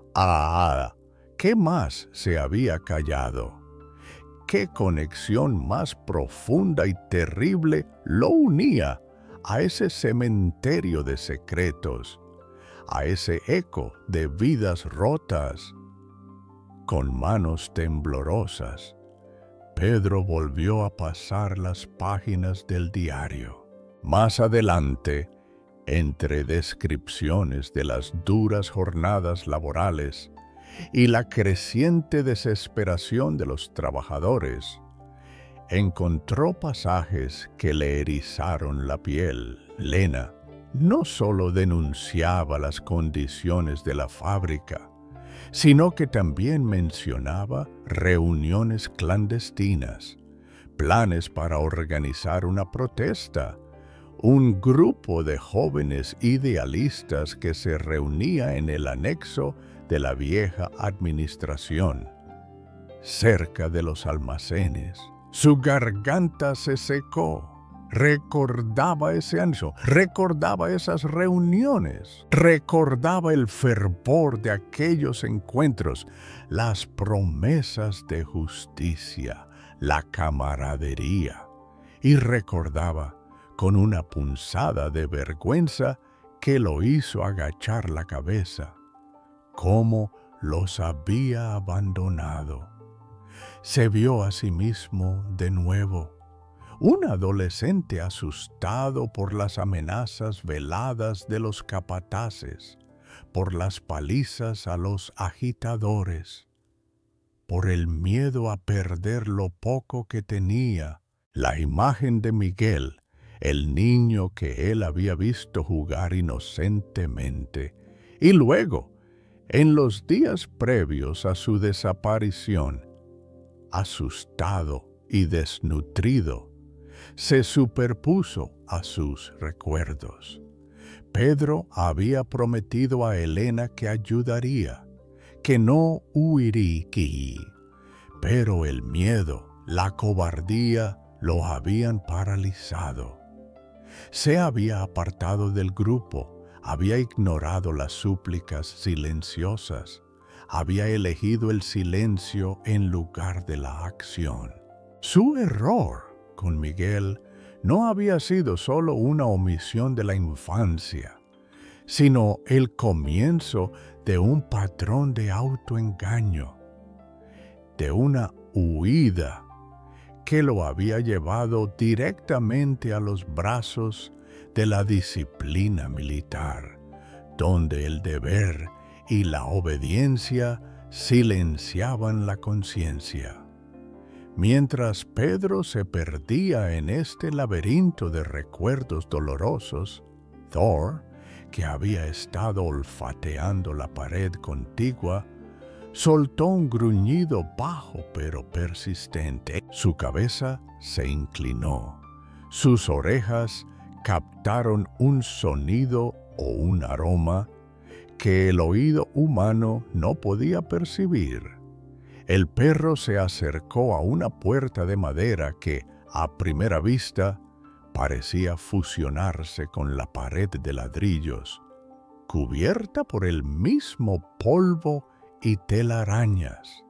¿Qué más se había callado? ¿Qué conexión más profunda y terrible lo unía a ese cementerio de secretos, a ese eco de vidas rotas? Con manos temblorosas, Pedro volvió a pasar las páginas del diario. Más adelante, entre descripciones de las duras jornadas laborales y la creciente desesperación de los trabajadores, encontró pasajes que le erizaron la piel. Elena no solo denunciaba las condiciones de la fábrica, sino que también mencionaba reuniones clandestinas, planes para organizar una protesta, un grupo de jóvenes idealistas que se reunía en el anexo de la vieja administración, cerca de los almacenes. Su garganta se secó. Recordaba ese ancho, recordaba esas reuniones, recordaba el fervor de aquellos encuentros, las promesas de justicia, la camaradería, y recordaba con una punzada de vergüenza que lo hizo agachar la cabeza, cómo los había abandonado. Se vio a sí mismo de nuevo, un adolescente asustado por las amenazas veladas de los capataces, por las palizas a los agitadores, por el miedo a perder lo poco que tenía. La imagen de Miguel, el niño que él había visto jugar inocentemente, y luego, en los días previos a su desaparición, asustado y desnutrido, se superpuso a sus recuerdos. Pedro había prometido a Elena que ayudaría, que no huiría, pero el miedo, la cobardía lo habían paralizado. Se había apartado del grupo, había ignorado las súplicas silenciosas, había elegido el silencio en lugar de la acción. Su error con Miguel no había sido solo una omisión de la infancia, sino el comienzo de un patrón de autoengaño, de una huida que lo había llevado directamente a los brazos de la disciplina militar, donde el deber y la obediencia silenciaban la conciencia. Mientras Pedro se perdía en este laberinto de recuerdos dolorosos, Thor, que había estado olfateando la pared contigua, soltó un gruñido bajo pero persistente. Su cabeza se inclinó. Sus orejas captaron un sonido o un aroma que el oído humano no podía percibir. El perro se acercó a una puerta de madera que, a primera vista, parecía fusionarse con la pared de ladrillos, cubierta por el mismo polvo y telarañas.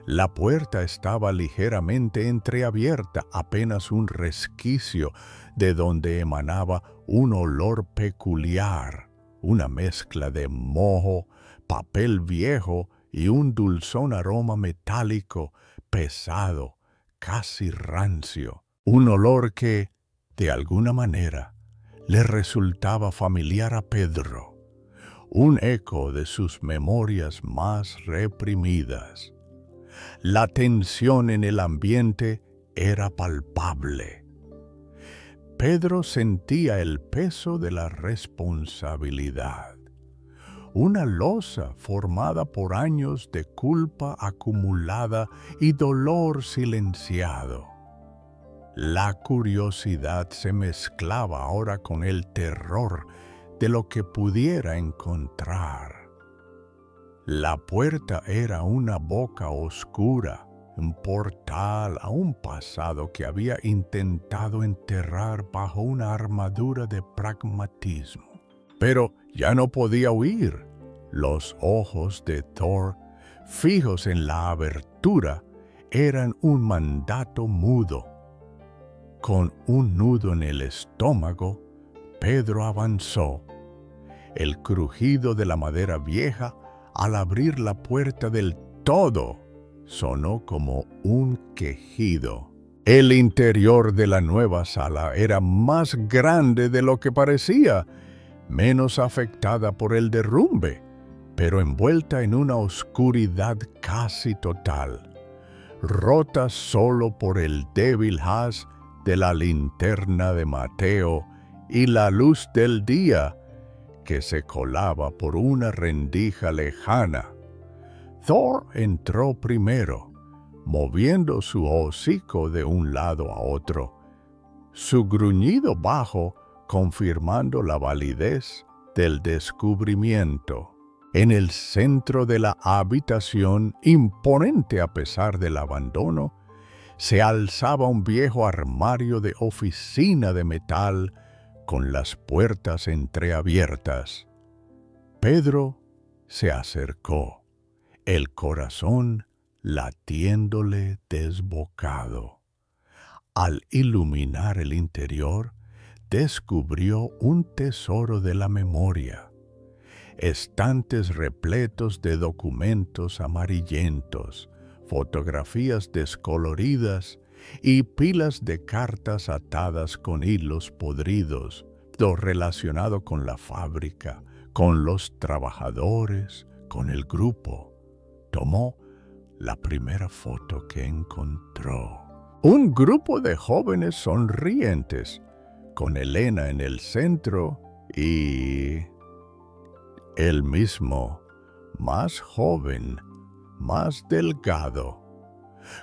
La puerta estaba ligeramente entreabierta, apenas un resquicio de donde emanaba un olor peculiar, una mezcla de moho, papel viejo y un dulzón aroma metálico, pesado, casi rancio. Un olor que, de alguna manera, le resultaba familiar a Pedro, un eco de sus memorias más reprimidas. La tensión en el ambiente era palpable. Pedro sentía el peso de la responsabilidad, una losa formada por años de culpa acumulada y dolor silenciado. La curiosidad se mezclaba ahora con el terror de lo que pudiera encontrar. La puerta era una boca oscura, un portal a un pasado que había intentado enterrar bajo una armadura de pragmatismo. Pero ya no podía huir. Los ojos de Thor, fijos en la abertura, eran un mandato mudo. Con un nudo en el estómago, Pedro avanzó. El crujido de la madera vieja al abrir la puerta del todo sonó como un quejido. El interior de la nueva sala era más grande de lo que parecía, menos afectada por el derrumbe, pero envuelta en una oscuridad casi total, rota solo por el débil haz de la linterna de Mateo y la luz del día que se colaba por una rendija lejana. Thor entró primero, moviendo su hocico de un lado a otro, su gruñido bajo confirmando la validez del descubrimiento. En el centro de la habitación, imponente a pesar del abandono, se alzaba un viejo armario de oficina de metal con las puertas entreabiertas. Pedro se acercó, el corazón latiéndole desbocado. Al iluminar el interior, descubrió un tesoro de la memoria. Estantes repletos de documentos amarillentos, fotografías descoloridas y pilas de cartas atadas con hilos podridos, lo relacionado con la fábrica, con los trabajadores, con el grupo. Tomó la primera foto que encontró. Un grupo de jóvenes sonrientes, con Elena en el centro y él mismo, más joven, más delgado,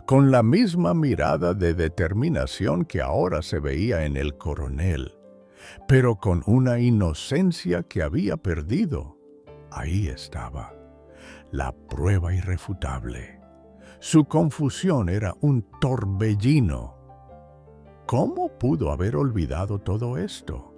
con la misma mirada de determinación que ahora se veía en el coronel, pero con una inocencia que había perdido. Ahí estaba, la prueba irrefutable. Su confusión era un torbellino. ¿Cómo pudo haber olvidado todo esto?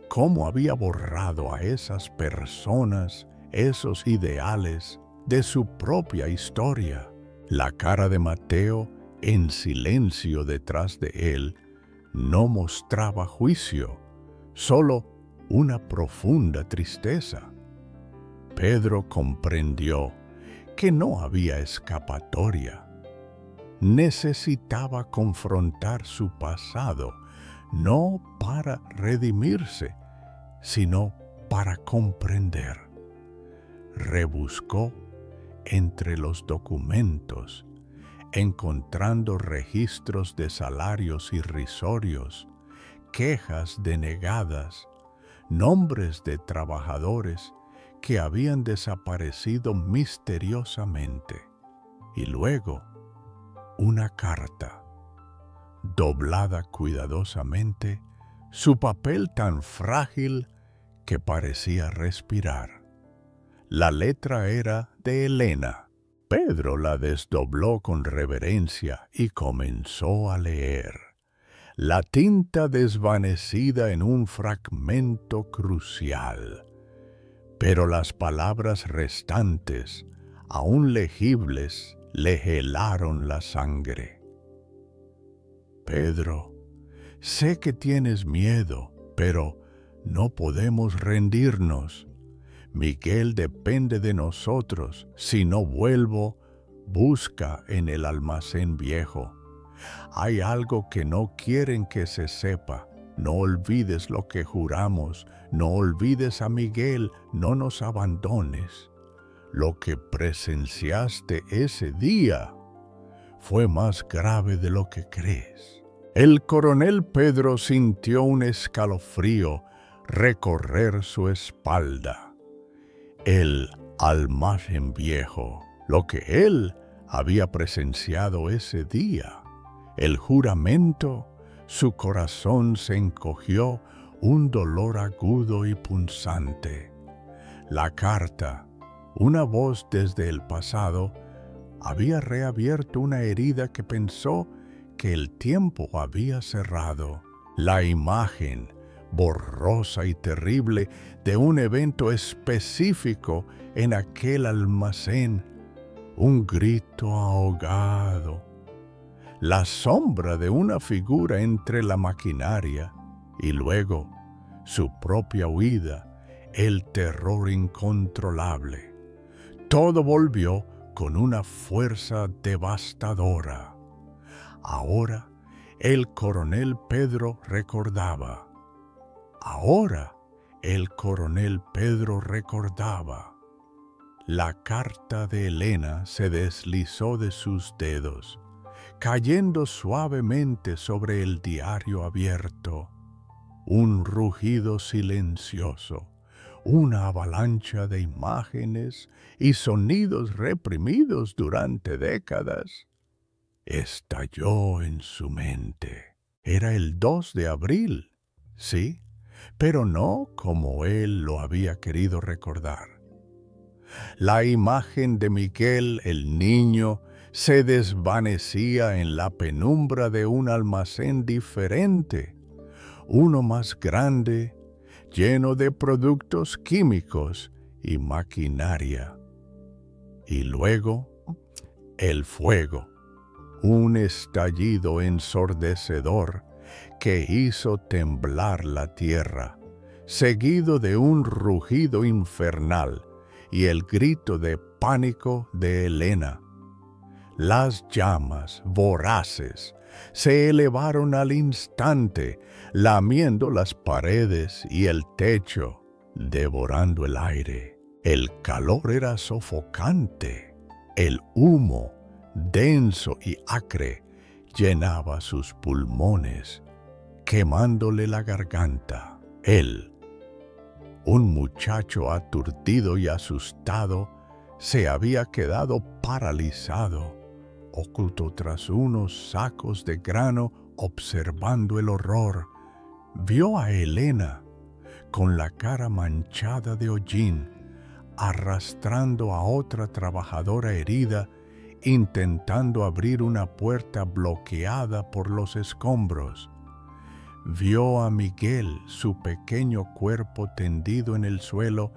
¿Cómo había borrado a esas personas, esos ideales, de su propia historia. La cara de Mateo, en silencio detrás de él, no mostraba juicio, solo una profunda tristeza. Pedro comprendió que no había escapatoria. Necesitaba confrontar su pasado, no para redimirse, sino para comprender. Rebuscó entre los documentos, encontrando registros de salarios irrisorios, quejas denegadas, nombres de trabajadores que habían desaparecido misteriosamente, y luego una carta, doblada cuidadosamente, su papel tan frágil que parecía respirar. La letra era de Elena. Pedro la desdobló con reverencia y comenzó a leer. La tinta desvanecida en un fragmento crucial, pero las palabras restantes, aún legibles, le helaron la sangre. Pedro, sé que tienes miedo, pero no podemos rendirnos. Miguel depende de nosotros. Si no vuelvo, busca en el almacén viejo. Hay algo que no quieren que se sepa. No olvides lo que juramos. No olvides a Miguel. No nos abandones. Lo que presenciaste ese día fue más grave de lo que crees. El coronel Pedro sintió un escalofrío recorrer su espalda. El almacén viejo, lo que él había presenciado ese día, el juramento, su corazón se encogió, un dolor agudo y punzante. La carta, una voz desde el pasado, había reabierto una herida que pensó que el tiempo había cerrado. La imagen, borrosa y terrible, de un evento específico en aquel almacén, un grito ahogado, la sombra de una figura entre la maquinaria y luego su propia huida, el terror incontrolable. Todo volvió con una fuerza devastadora. Ahora el coronel Pedro recordaba. Ahora el coronel Pedro recordaba. La carta de Elena se deslizó de sus dedos, cayendo suavemente sobre el diario abierto. Un rugido silencioso, una avalancha de imágenes y sonidos reprimidos durante décadas, estalló en su mente. Era el 2 de abril, sí, pero no como él lo había querido recordar. La imagen de Miguel, el niño, se desvanecía en la penumbra de un almacén diferente, uno más grande, lleno de productos químicos y maquinaria. Y luego, el fuego, un estallido ensordecedor que hizo temblar la tierra, seguido de un rugido infernal y el grito de pánico de Elena. Las llamas voraces se elevaron al instante, lamiendo las paredes y el techo, devorando el aire. El calor era sofocante. El humo, denso y acre, llenaba sus pulmones, quemándole la garganta. Él, un muchacho aturdido y asustado, se había quedado paralizado, oculto tras unos sacos de grano, observando el horror. Vio a Elena, con la cara manchada de hollín, arrastrando a otra trabajadora herida, intentando abrir una puerta bloqueada por los escombros. Vio a Miguel, su pequeño cuerpo tendido en el suelo,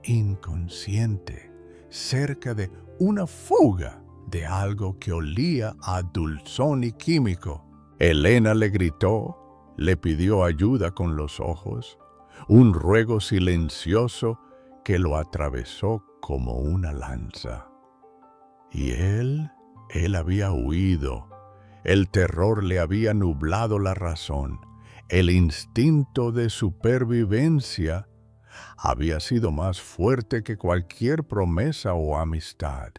inconsciente, cerca de una fuga de algo que olía a dulzón y químico. Elena le gritó, le pidió ayuda con los ojos, un ruego silencioso que lo atravesó como una lanza. Y él había huido. El terror le había nublado la razón. El instinto de supervivencia había sido más fuerte que cualquier promesa o amistad.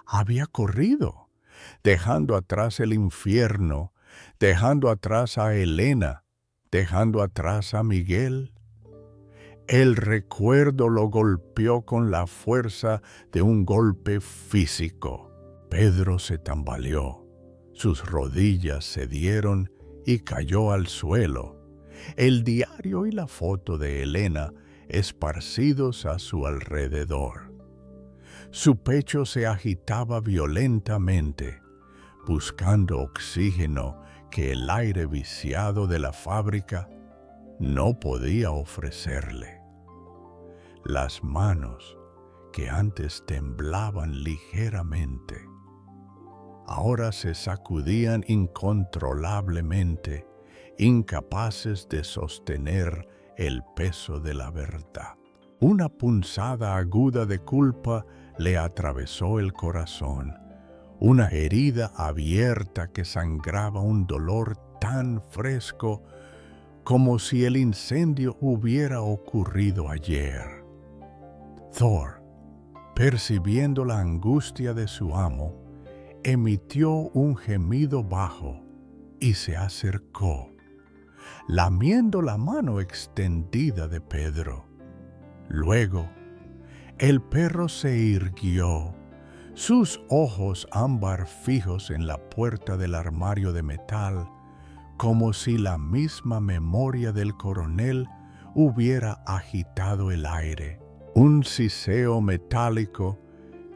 Había corrido, dejando atrás el infierno, dejando atrás a Elena, dejando atrás a Miguel. El recuerdo lo golpeó con la fuerza de un golpe físico. Pedro se tambaleó, sus rodillas cedieron y cayó al suelo. El diario y la foto de Elena esparcidos a su alrededor. Su pecho se agitaba violentamente, buscando oxígeno que el aire viciado de la fábrica no podía ofrecerle. Las manos, que antes temblaban ligeramente, ahora se sacudían incontrolablemente, incapaces de sostener el peso de la verdad. Una punzada aguda de culpa le atravesó el corazón, una herida abierta que sangraba un dolor tan fresco como si el incendio hubiera ocurrido ayer. Thor, percibiendo la angustia de su amo, emitió un gemido bajo y se acercó, lamiendo la mano extendida de Pedro. Luego, el perro se irguió, sus ojos ámbar fijos en la puerta del armario de metal, como si la misma memoria del coronel hubiera agitado el aire. Un siseo metálico,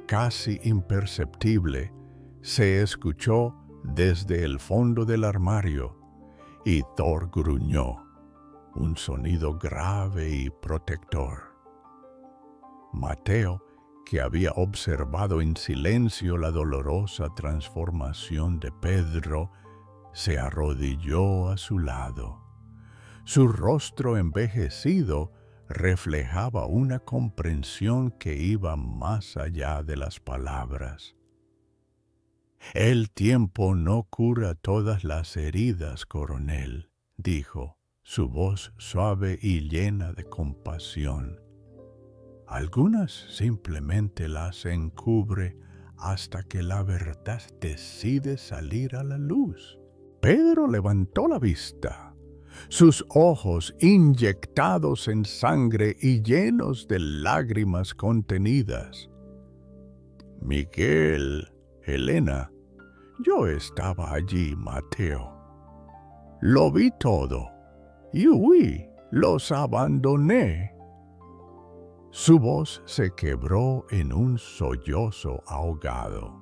casi imperceptible, se escuchó desde el fondo del armario y Thor gruñó, un sonido grave y protector. Mateo, que había observado en silencio la dolorosa transformación de Pedro, se arrodilló a su lado. Su rostro envejecido reflejaba una comprensión que iba más allá de las palabras. «El tiempo no cura todas las heridas, coronel», dijo, su voz suave y llena de compasión. «Algunas simplemente las encubre hasta que la verdad decide salir a la luz». Pedro levantó la vista. Sus ojos inyectados en sangre y llenos de lágrimas contenidas. «Miguel, Elena, yo estaba allí, Mateo. Lo vi todo y huí, los abandoné». Su voz se quebró en un sollozo ahogado.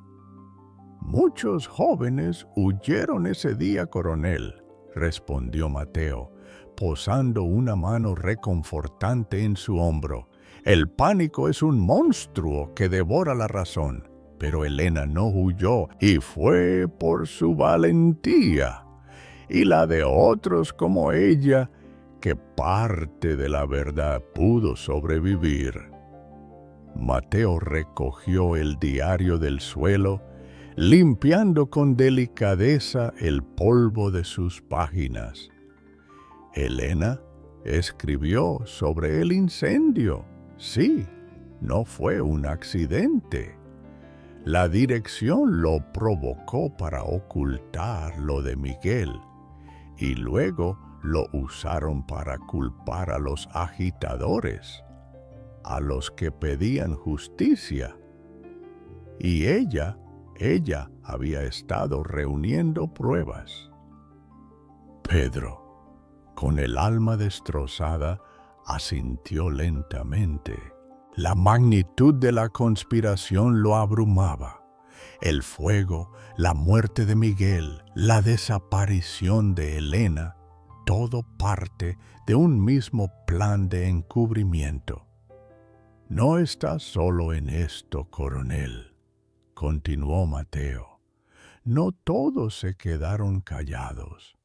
«Muchos jóvenes huyeron ese día, coronel», respondió Mateo, posando una mano reconfortante en su hombro. «El pánico es un monstruo que devora la razón, pero Elena no huyó y fue por su valentía y la de otros como ella que parte de la verdad pudo sobrevivir». Mateo recogió el diario del suelo, limpiando con delicadeza el polvo de sus páginas. Elena escribió sobre el incendio. Sí, no fue un accidente. La dirección lo provocó para ocultar lo de Miguel, y luego lo usaron para culpar a los agitadores, a los que pedían justicia. Y ella había estado reuniendo pruebas. Pedro, con el alma destrozada, asintió lentamente. La magnitud de la conspiración lo abrumaba. El fuego, la muerte de Miguel, la desaparición de Elena, todo parte de un mismo plan de encubrimiento. No estás solo en esto, coronel, continuó Mateo. No todos se quedaron callados.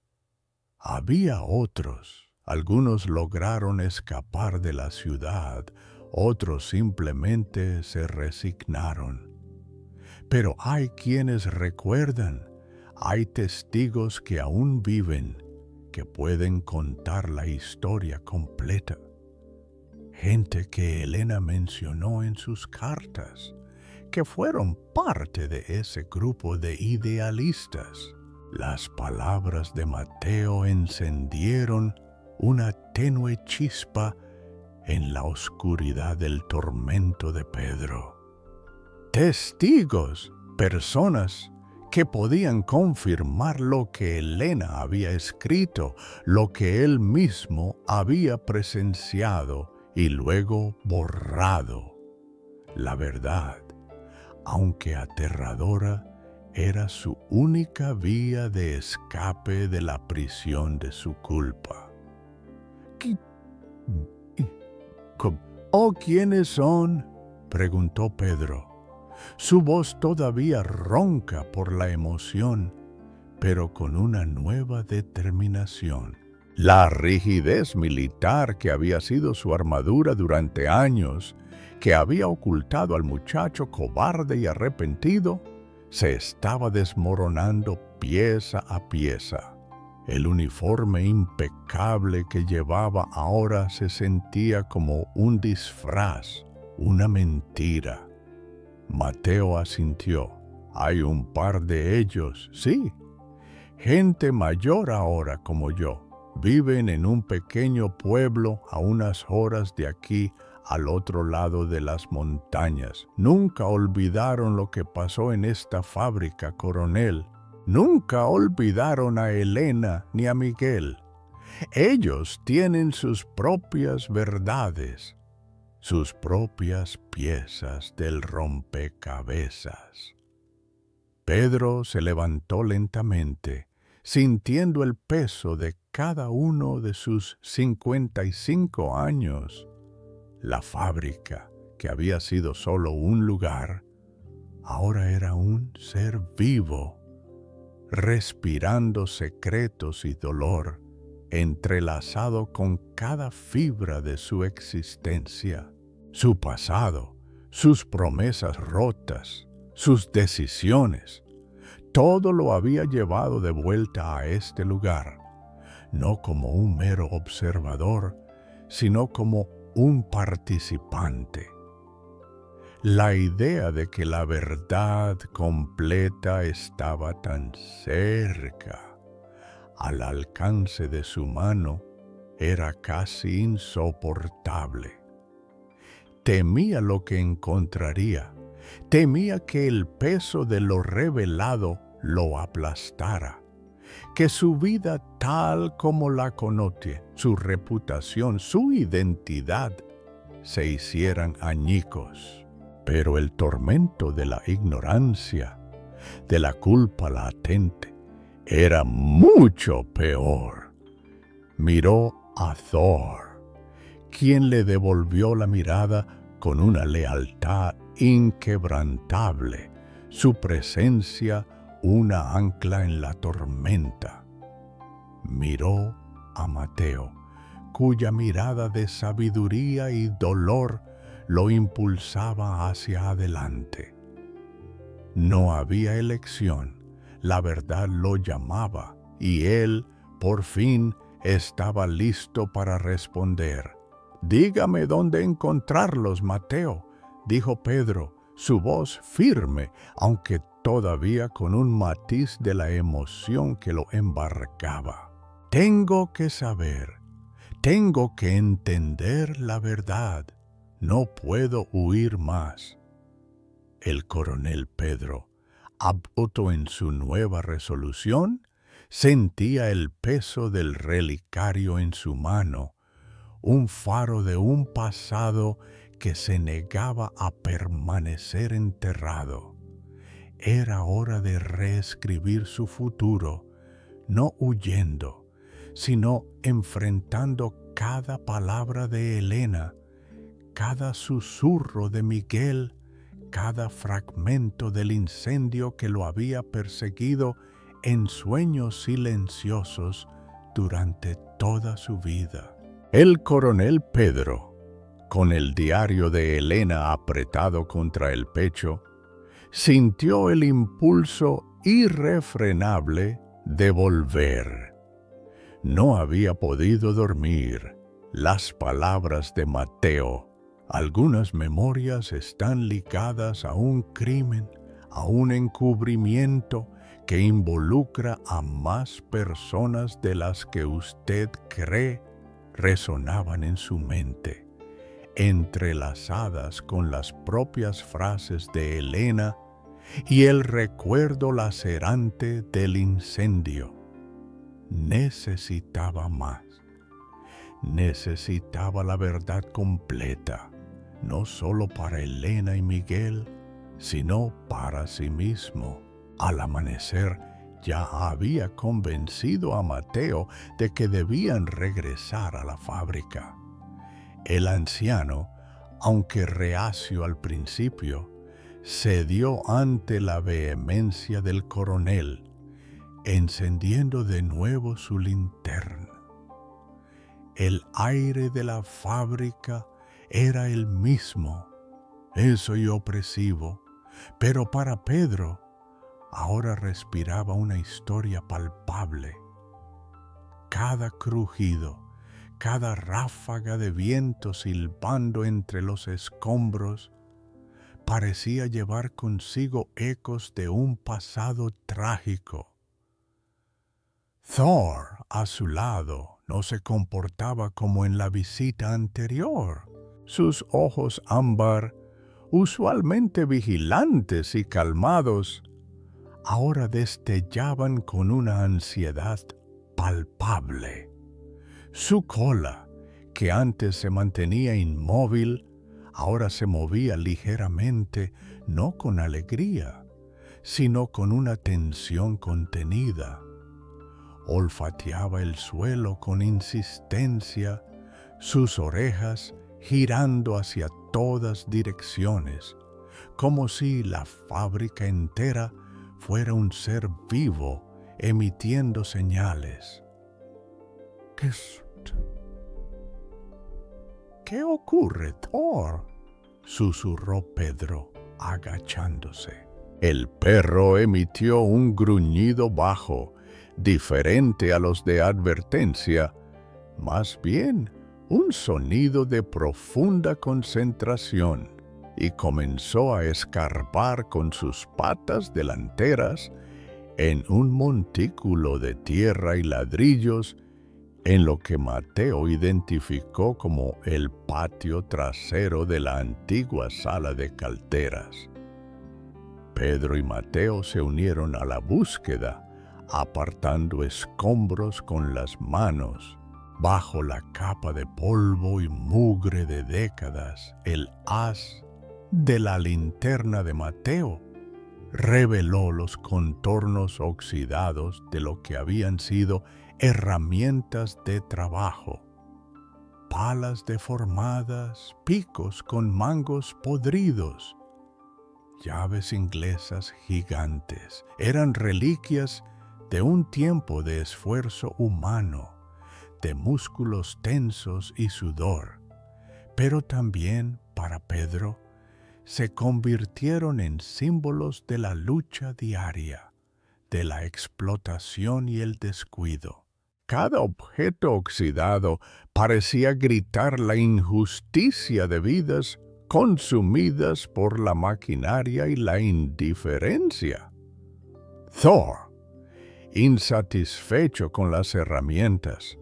Había otros. Algunos lograron escapar de la ciudad, otros simplemente se resignaron. Pero hay quienes recuerdan, hay testigos que aún viven, que pueden contar la historia completa. Gente que Elena mencionó en sus cartas, que fueron parte de ese grupo de idealistas. Las palabras de Mateo encendieron una tenue chispa en la oscuridad del tormento de Pedro. Testigos, personas que podían confirmar lo que Elena había escrito, lo que él mismo había presenciado y luego borrado. La verdad, aunque aterradora, era su única vía de escape de la prisión de su culpa. ¿Quiénes son?, preguntó Pedro. Su voz todavía ronca por la emoción, pero con una nueva determinación. La rigidez militar que había sido su armadura durante años, que había ocultado al muchacho cobarde y arrepentido, se estaba desmoronando pieza a pieza. El uniforme impecable que llevaba ahora se sentía como un disfraz, una mentira. Mateo asintió. Hay un par de ellos, sí. Gente mayor ahora como yo. Viven en un pequeño pueblo a unas horas de aquí, al otro lado de las montañas. Nunca olvidaron lo que pasó en esta fábrica, coronel. Nunca olvidaron a Elena ni a Miguel. Ellos tienen sus propias verdades, sus propias piezas del rompecabezas. Pedro se levantó lentamente, sintiendo el peso de cada uno de sus 55 años. La fábrica, que había sido solo un lugar, ahora era un ser vivo, respirando secretos y dolor, entrelazado con cada fibra de su existencia. Su pasado, sus promesas rotas, sus decisiones, todo lo había llevado de vuelta a este lugar, no como un mero observador, sino como un participante. La idea de que la verdad completa estaba tan cerca, al alcance de su mano, era casi insoportable. Temía lo que encontraría, temía que el peso de lo revelado lo aplastara, que su vida tal como la conoce, su reputación, su identidad, se hicieran añicos. Pero el tormento de la ignorancia, de la culpa latente, era mucho peor. Miró a Thor, quien le devolvió la mirada con una lealtad inquebrantable, su presencia una ancla en la tormenta. Miró a Mateo, cuya mirada de sabiduría y dolor lo impulsaba hacia adelante. No había elección, la verdad lo llamaba, y él, por fin, estaba listo para responder. «Dígame dónde encontrarlos, Mateo», dijo Pedro, su voz firme, aunque todavía con un matiz de la emoción que lo embargaba. «Tengo que saber, tengo que entender la verdad. No puedo huir más». El coronel Pedro, absorto en su nueva resolución, sentía el peso del relicario en su mano, un faro de un pasado que se negaba a permanecer enterrado. Era hora de reescribir su futuro, no huyendo, sino enfrentando cada palabra de Elena, cada susurro de Miguel, cada fragmento del incendio que lo había perseguido en sueños silenciosos durante toda su vida. El coronel Pedro, con el diario de Elena apretado contra el pecho, sintió el impulso irrefrenable de volver. No había podido dormir. Las palabras de Mateo, algunas memorias están ligadas a un crimen, a un encubrimiento que involucra a más personas de las que usted cree, resonaban en su mente, entrelazadas con las propias frases de Elena y el recuerdo lacerante del incendio. Necesitaba más. Necesitaba la verdad completa, no solo para Elena y Miguel, sino para sí mismo. Al amanecer, ya había convencido a Mateo de que debían regresar a la fábrica. El anciano, aunque reacio al principio, cedió ante la vehemencia del coronel, encendiendo de nuevo su linterna. El aire de la fábrica era el mismo, eso y opresivo, pero para Pedro ahora respiraba una historia palpable. Cada crujido, cada ráfaga de viento silbando entre los escombros parecía llevar consigo ecos de un pasado trágico. Thor, a su lado, no se comportaba como en la visita anterior. Sus ojos ámbar, usualmente vigilantes y calmados, ahora destellaban con una ansiedad palpable. Su cola, que antes se mantenía inmóvil, ahora se movía ligeramente, no con alegría, sino con una tensión contenida. Olfateaba el suelo con insistencia, sus orejas girando hacia todas direcciones, como si la fábrica entera fuera un ser vivo emitiendo señales. ¿Qué ocurre, Thor?, susurró Pedro, agachándose. El perro emitió un gruñido bajo, diferente a los de advertencia, más bien un sonido de profunda concentración, y comenzó a escarbar con sus patas delanteras en un montículo de tierra y ladrillos en lo que Mateo identificó como el patio trasero de la antigua sala de calderas. Pedro y Mateo se unieron a la búsqueda, apartando escombros con las manos. Bajo la capa de polvo y mugre de décadas, el haz de la linterna de Mateo reveló los contornos oxidados de lo que habían sido herramientas de trabajo. Palas deformadas, picos con mangos podridos, llaves inglesas gigantes, eran reliquias de un tiempo de esfuerzo humano, de músculos tensos y sudor, pero también, para Pedro, se convirtieron en símbolos de la lucha diaria, de la explotación y el descuido. Cada objeto oxidado parecía gritar la injusticia de vidas consumidas por la maquinaria y la indiferencia. Thor, insatisfecho con las herramientas,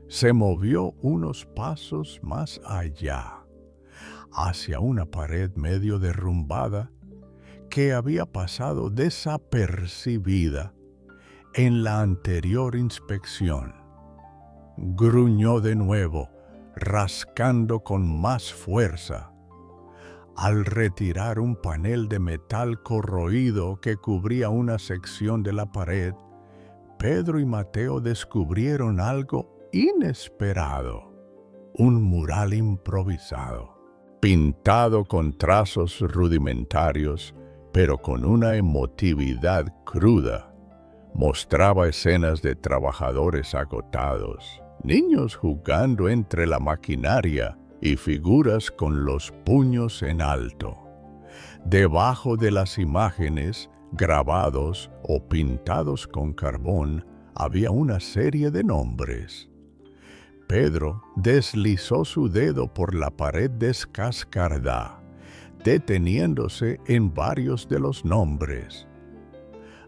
se movió unos pasos más allá, hacia una pared medio derrumbada que había pasado desapercibida en la anterior inspección. Gruñó de nuevo, rascando con más fuerza. Al retirar un panel de metal corroído que cubría una sección de la pared, Pedro y Mateo descubrieron algo inesperado: un mural improvisado. pintado con trazos rudimentarios, pero con una emotividad cruda. Mostraba escenas de trabajadores agotados, niños jugando entre la maquinaria y figuras con los puños en alto. Debajo de las imágenes, grabados o pintados con carbón, había una serie de nombres. Pedro deslizó su dedo por la pared descascarada, deteniéndose en varios de los nombres.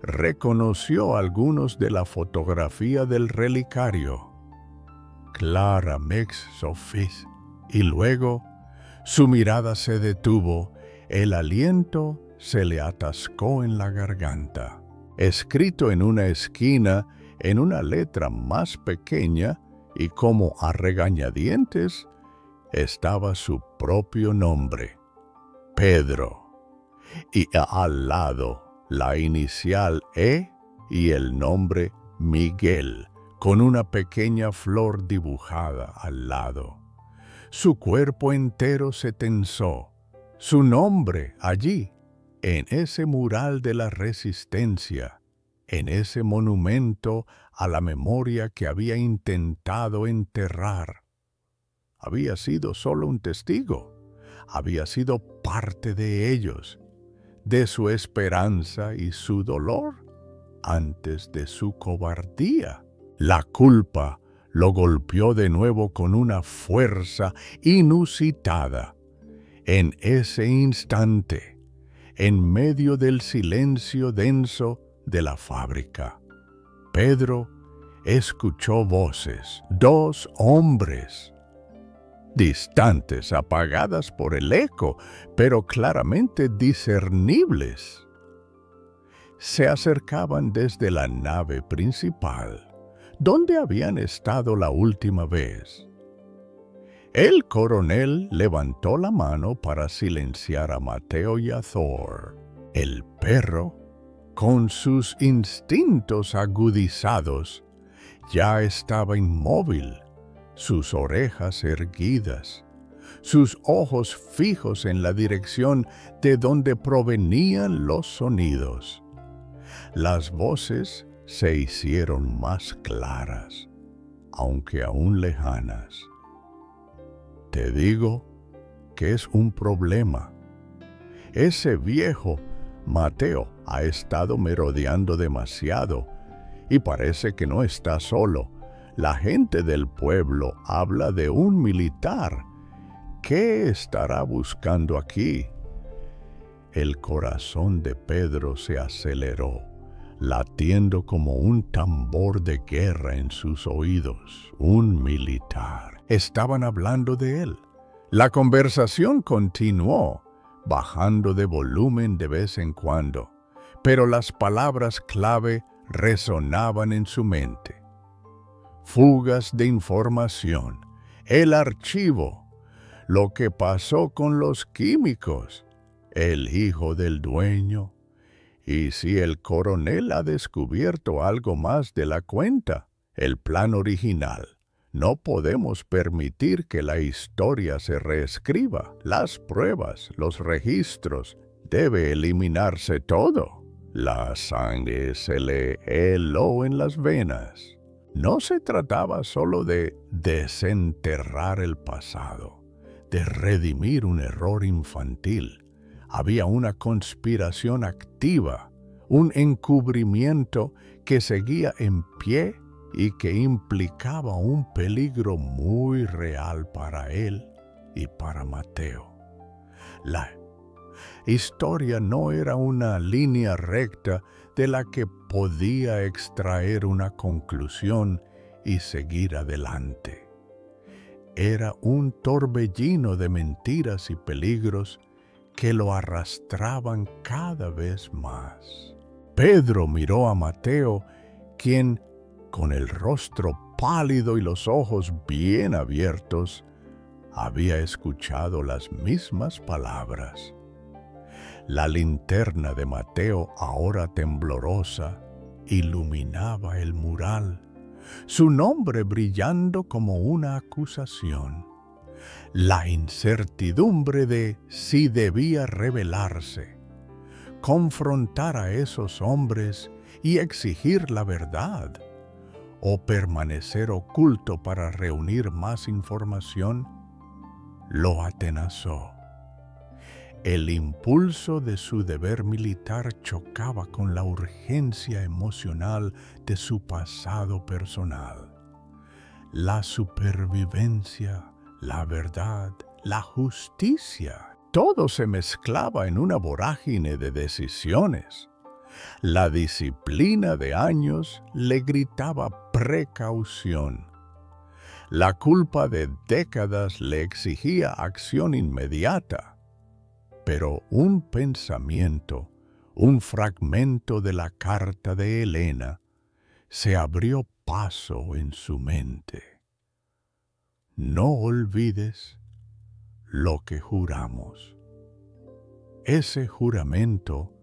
Reconoció algunos de la fotografía del relicario. Clara Mex Sofis. Y luego su mirada se detuvo, el aliento se le atascó en la garganta. Escrito en una esquina, en una letra más pequeña y como a regañadientes, estaba su propio nombre, Pedro, y al lado la inicial E y el nombre Miguel, con una pequeña flor dibujada al lado. Su cuerpo entero se tensó. Su nombre allí, en ese mural de la resistencia, en ese monumento a la memoria que había intentado enterrar. Había sido solo un testigo, había sido parte de ellos, de su esperanza y su dolor, antes de su cobardía. La culpa lo golpeó de nuevo con una fuerza inusitada. En ese instante, en medio del silencio denso de la fábrica, Pedro escuchó voces, 2 hombres, distantes, apagadas por el eco, pero claramente discernibles. Se acercaban desde la nave principal, donde habían estado la última vez. El coronel levantó la mano para silenciar a Mateo y a Thor. El perro, con sus instintos agudizados, ya estaba inmóvil, sus orejas erguidas, sus ojos fijos en la dirección de donde provenían los sonidos. Las voces se hicieron más claras, aunque aún lejanas. Te digo que es un problema. Ese viejo Mateo ha estado merodeando demasiado y parece que no está solo. La gente del pueblo habla de un militar. ¿Qué estará buscando aquí? El corazón de Pedro se aceleró, latiendo como un tambor de guerra en sus oídos. Un militar. Estaban hablando de él. La conversación continuó, bajando de volumen de vez en cuando, pero las palabras clave resonaban en su mente. Fugas de información, el archivo, lo que pasó con los químicos, el hijo del dueño. Y si el coronel ha descubierto algo más de la cuenta, el plan original, no podemos permitir que la historia se reescriba. Las pruebas, los registros, debe eliminarse todo. La sangre se le heló en las venas. No se trataba solo de desenterrar el pasado, de redimir un error infantil. Había una conspiración activa, un encubrimiento que seguía en pie y que implicaba un peligro muy real para él y para Mateo. La historia no era una línea recta de la que podía extraer una conclusión y seguir adelante. Era un torbellino de mentiras y peligros que lo arrastraban cada vez más. Pedro miró a Mateo, quien, con el rostro pálido y los ojos bien abiertos, había escuchado las mismas palabras. La linterna de Mateo, ahora temblorosa, iluminaba el mural, su nombre brillando como una acusación. la incertidumbre de si debía rebelarse, confrontar a esos hombres y exigir la verdad, o permanecer oculto para reunir más información, lo atenazó. El impulso de su deber militar chocaba con la urgencia emocional de su pasado personal. La supervivencia, la verdad, la justicia, todo se mezclaba en una vorágine de decisiones. La disciplina de años le gritaba precaución. La culpa de décadas le exigía acción inmediata. Pero un pensamiento, un fragmento de la carta de Helena, se abrió paso en su mente. No olvides lo que juramos. Ese juramento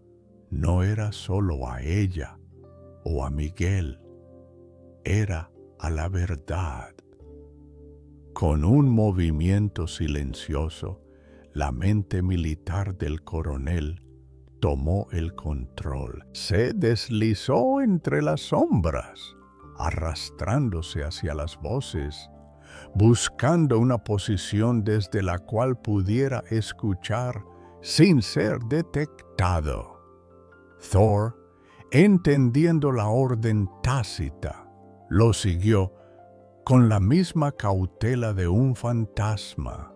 no era solo a ella o a Miguel, era a la verdad. Con un movimiento silencioso, la mente militar del coronel tomó el control. Se deslizó entre las sombras, arrastrándose hacia las voces, buscando una posición desde la cual pudiera escuchar sin ser detectado. Thor, entendiendo la orden tácita, lo siguió con la misma cautela de un fantasma.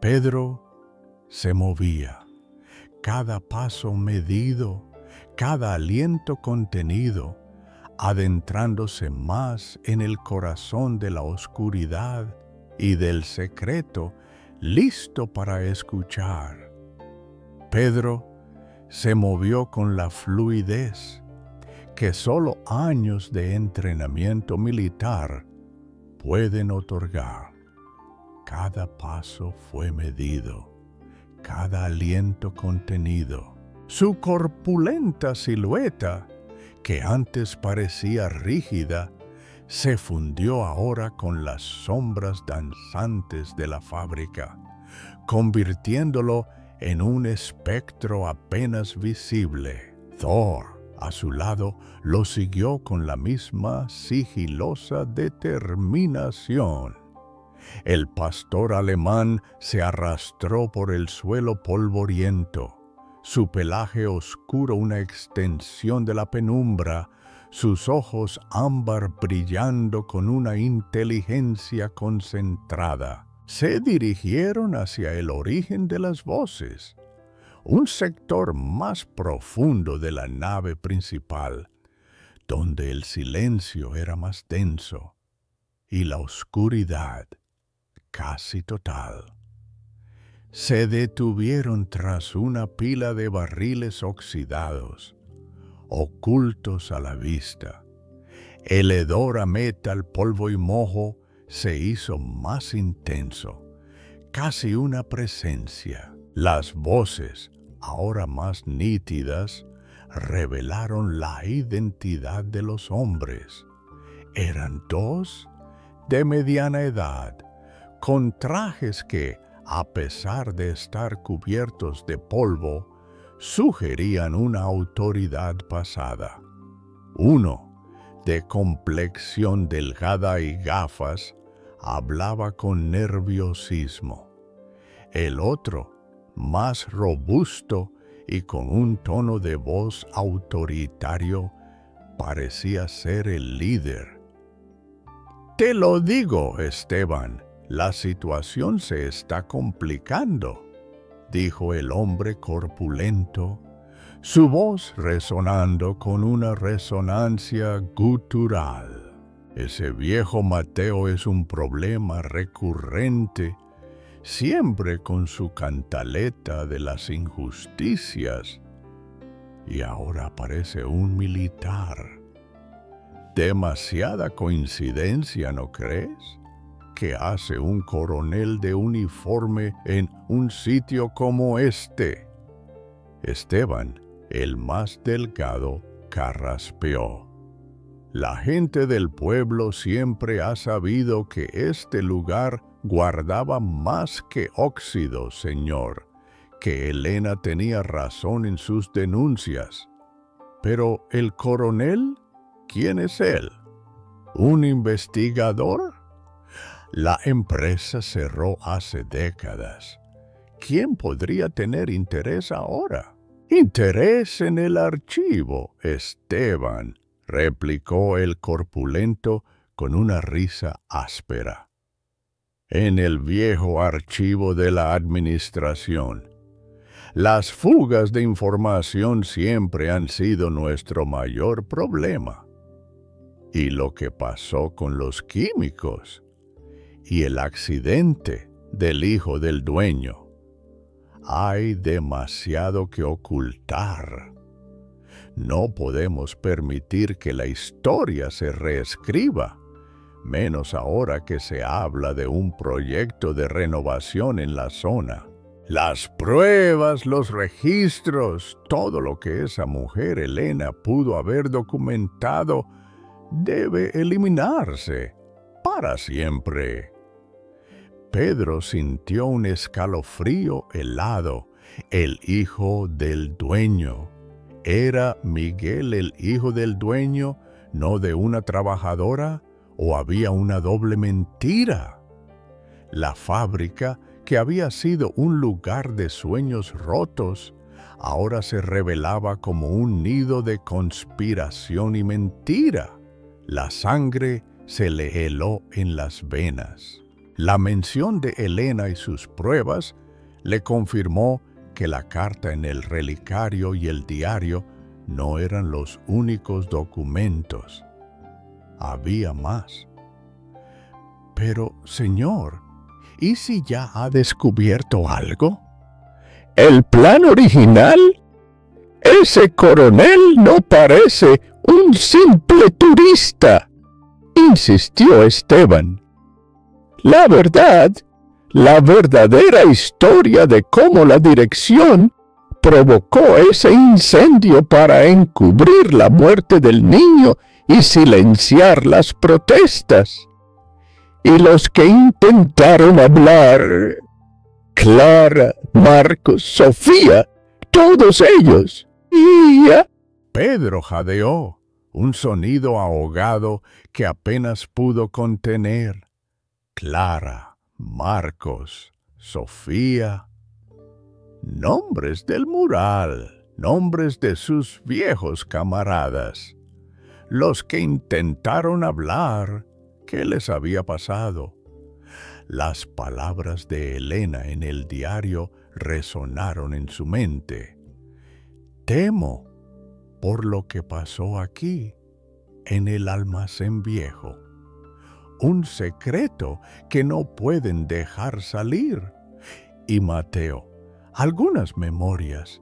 Pedro se movía, cada paso medido, cada aliento contenido, adentrándose más en el corazón de la oscuridad y del secreto, listo para escuchar. Pedro se movió con la fluidez que solo años de entrenamiento militar pueden otorgar. Cada paso fue medido, cada aliento contenido. Su corpulenta silueta, que antes parecía rígida, se fundió ahora con las sombras danzantes de la fábrica, convirtiéndolo en un espectro apenas visible. Thor, a su lado, lo siguió con la misma sigilosa determinación. El pastor alemán se arrastró por el suelo polvoriento, su pelaje oscuro una extensión de la penumbra, sus ojos ámbar brillando con una inteligencia concentrada. Se dirigieron hacia el origen de las voces, un sector más profundo de la nave principal, donde el silencio era más denso y la oscuridad casi total. Se detuvieron tras una pila de barriles oxidados, ocultos a la vista. El hedor a metal, polvo y moho se hizo más intenso, casi una presencia. Las voces, ahora más nítidas, revelaron la identidad de los hombres. Eran dos de mediana edad, con trajes que, a pesar de estar cubiertos de polvo, sugerían una autoridad pasada. Uno, de complexión delgada y gafas, hablaba con nerviosismo. El otro, más robusto y con un tono de voz autoritario, parecía ser el líder. «Te lo digo, Esteban, la situación se está complicando», dijo el hombre corpulento, su voz resonando con una resonancia gutural. «Ese viejo Mateo es un problema recurrente, siempre con su cantaleta de las injusticias. Y ahora aparece un militar. Demasiada coincidencia, ¿no crees? ¿Qué hace un coronel de uniforme en un sitio como este?» Esteban, el más delgado, carraspeó. «La gente del pueblo siempre ha sabido que este lugar guardaba más que óxido, señor, que Elena tenía razón en sus denuncias. Pero el coronel, ¿quién es él? ¿Un investigador? La empresa cerró hace décadas. ¿Quién podría tener interés ahora? Interés en el archivo, Esteban, replicó el corpulento con una risa áspera. En el viejo archivo de la administración. Las fugas de información siempre han sido nuestro mayor problema. Y lo que pasó con los químicos y el accidente del hijo del dueño. Hay demasiado que ocultar. No podemos permitir que la historia se reescriba, menos ahora que se habla de un proyecto de renovación en la zona. Las pruebas, los registros, todo lo que esa mujer Elena pudo haber documentado debe eliminarse para siempre. Pedro sintió un escalofrío helado. El hijo del dueño. ¿Era Miguel el hijo del dueño, no de una trabajadora? ¿O había una doble mentira? La fábrica, que había sido un lugar de sueños rotos, ahora se revelaba como un nido de conspiración y mentira. La sangre se le heló en las venas. La mención de Elena y sus pruebas le confirmó que la carta en el relicario y el diario no eran los únicos documentos. Había más. Pero, señor, ¿y si ya ha descubierto algo? ¿El plan original? Ese coronel no parece un simple turista, insistió Esteban. La verdadera historia de cómo la dirección provocó ese incendio para encubrir la muerte del niño y silenciar las protestas. Y los que intentaron hablar, Clara, Marcos, Sofía, todos ellos. Y Pedro jadeó, un sonido ahogado que apenas pudo contener. Clara, Marcos, Sofía. Nombres del mural, nombres de sus viejos camaradas. Los que intentaron hablar, ¿qué les había pasado? Las palabras de Elena en el diario resonaron en su mente. Temo por lo que pasó aquí, en el almacén viejo. Un secreto que no pueden dejar salir. Y Mateo, algunas memorias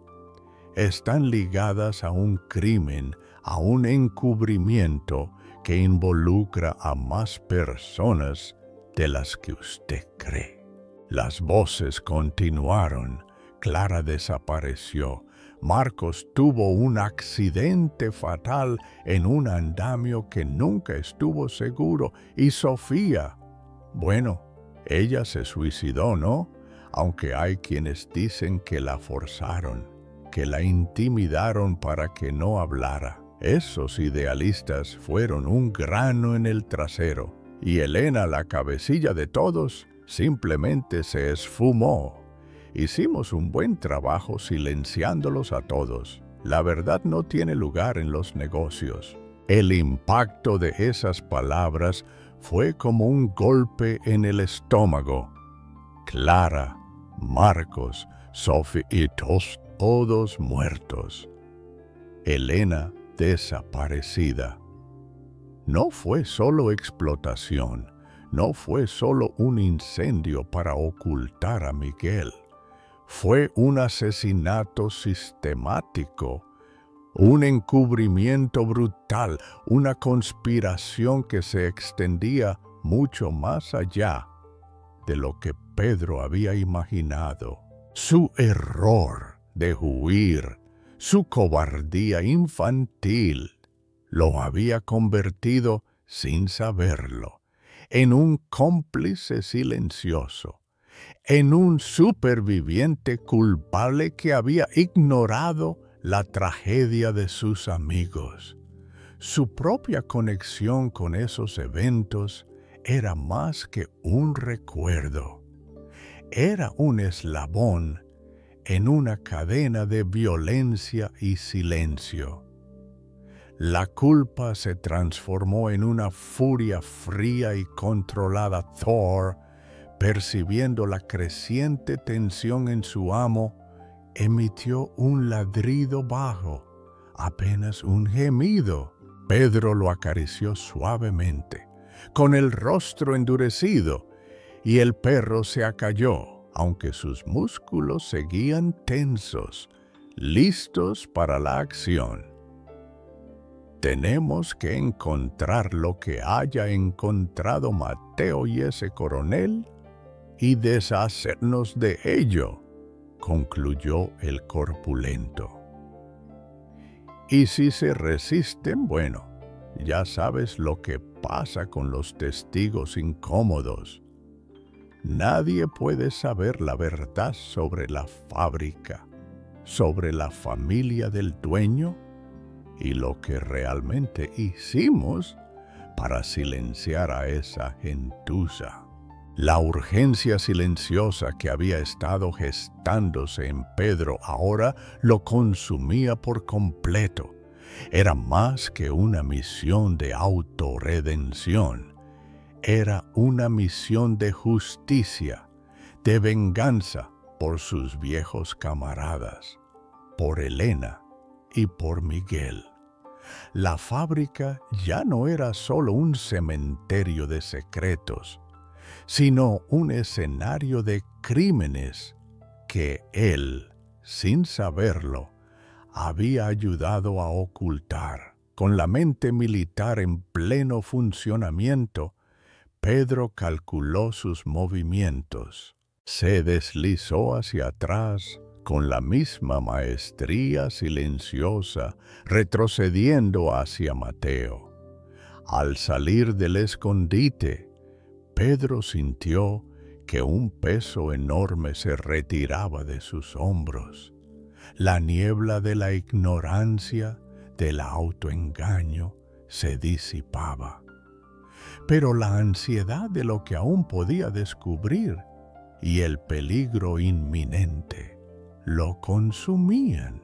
están ligadas a un crimen, a un encubrimiento que involucra a más personas de las que usted cree. Las voces continuaron. Clara desapareció. Marcos tuvo un accidente fatal en un andamio que nunca estuvo seguro. Y Sofía, bueno, ella se suicidó, ¿no? Aunque hay quienes dicen que la forzaron, que la intimidaron para que no hablara. Esos idealistas fueron un grano en el trasero. Y Elena, la cabecilla de todos, simplemente se esfumó. Hicimos un buen trabajo silenciándolos a todos. La verdad no tiene lugar en los negocios. El impacto de esas palabras fue como un golpe en el estómago. Clara, Marcos, Sophie y todos muertos. Elena desaparecida. No fue solo explotación, no fue solo un incendio para ocultar a Miguel. Fue un asesinato sistemático, un encubrimiento brutal, una conspiración que se extendía mucho más allá de lo que Pedro había imaginado. Su error de huir, su cobardía infantil, lo había convertido, sin saberlo, en un cómplice silencioso, en un superviviente culpable que había ignorado la tragedia de sus amigos. Su propia conexión con esos eventos era más que un recuerdo. Era un eslabón en una cadena de violencia y silencio. La culpa se transformó en una furia fría y controlada. Thor, percibiendo la creciente tensión en su amo, emitió un ladrido bajo, apenas un gemido. Pedro lo acarició suavemente, con el rostro endurecido, y el perro se acalló, aunque sus músculos seguían tensos, listos para la acción. Tenemos que encontrar lo que haya encontrado Mateo y ese coronel y deshacernos de ello, concluyó el corpulento. Y si se resisten, bueno, ya sabes lo que pasa con los testigos incómodos. Nadie puede saber la verdad sobre la fábrica, sobre la familia del dueño y lo que realmente hicimos para silenciar a esa gentuza. La urgencia silenciosa que había estado gestándose en Pedro ahora lo consumía por completo. Era más que una misión de autorredención. Era una misión de justicia, de venganza por sus viejos camaradas, por Elena y por Miguel. La fábrica ya no era solo un cementerio de secretos, sino un escenario de crímenes que él, sin saberlo, había ayudado a ocultar. Con la mente militar en pleno funcionamiento, Pedro calculó sus movimientos. Se deslizó hacia atrás con la misma maestría silenciosa, retrocediendo hacia Mateo. Al salir del escondite, Pedro sintió que un peso enorme se retiraba de sus hombros. La niebla de la ignorancia, del autoengaño, se disipaba. Pero la ansiedad de lo que aún podía descubrir y el peligro inminente lo consumían.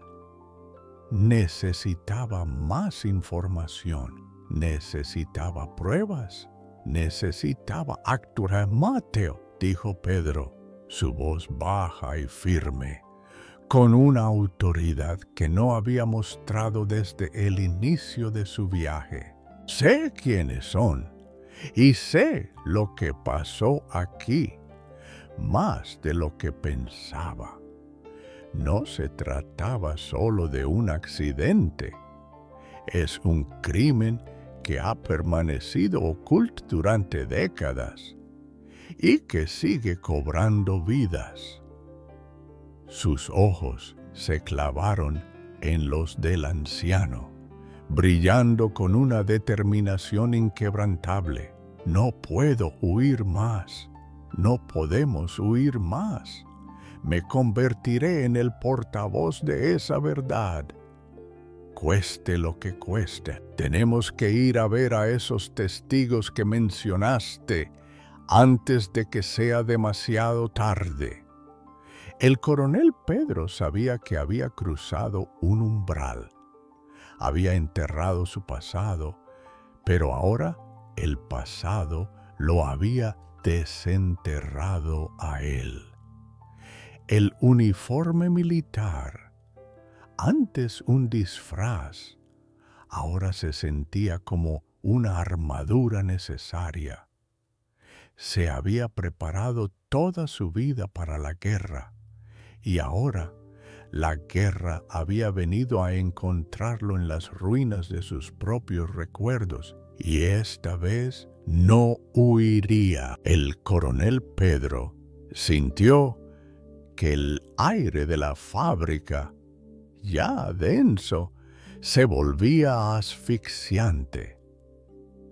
Necesitaba más información, necesitaba pruebas. Necesitaba actuar. Mateo, dijo Pedro, su voz baja y firme, con una autoridad que no había mostrado desde el inicio de su viaje. Sé quiénes son y sé lo que pasó aquí, más de lo que pensaba. No se trataba solo de un accidente, es un crimen que ha permanecido oculto durante décadas y que sigue cobrando vidas. Sus ojos se clavaron en los del anciano, brillando con una determinación inquebrantable. No puedo huir más, no podemos huir más. Me convertiré en el portavoz de esa verdad. Cueste lo que cueste, tenemos que ir a ver a esos testigos que mencionaste antes de que sea demasiado tarde. El coronel Pedro sabía que había cruzado un umbral. Había enterrado su pasado, pero ahora el pasado lo había desenterrado a él. El uniforme militar, antes un disfraz, ahora se sentía como una armadura necesaria. Se había preparado toda su vida para la guerra, y ahora la guerra había venido a encontrarlo en las ruinas de sus propios recuerdos, y esta vez no huiría. El coronel Pedro sintió que el aire de la fábrica, ya denso, se volvía asfixiante.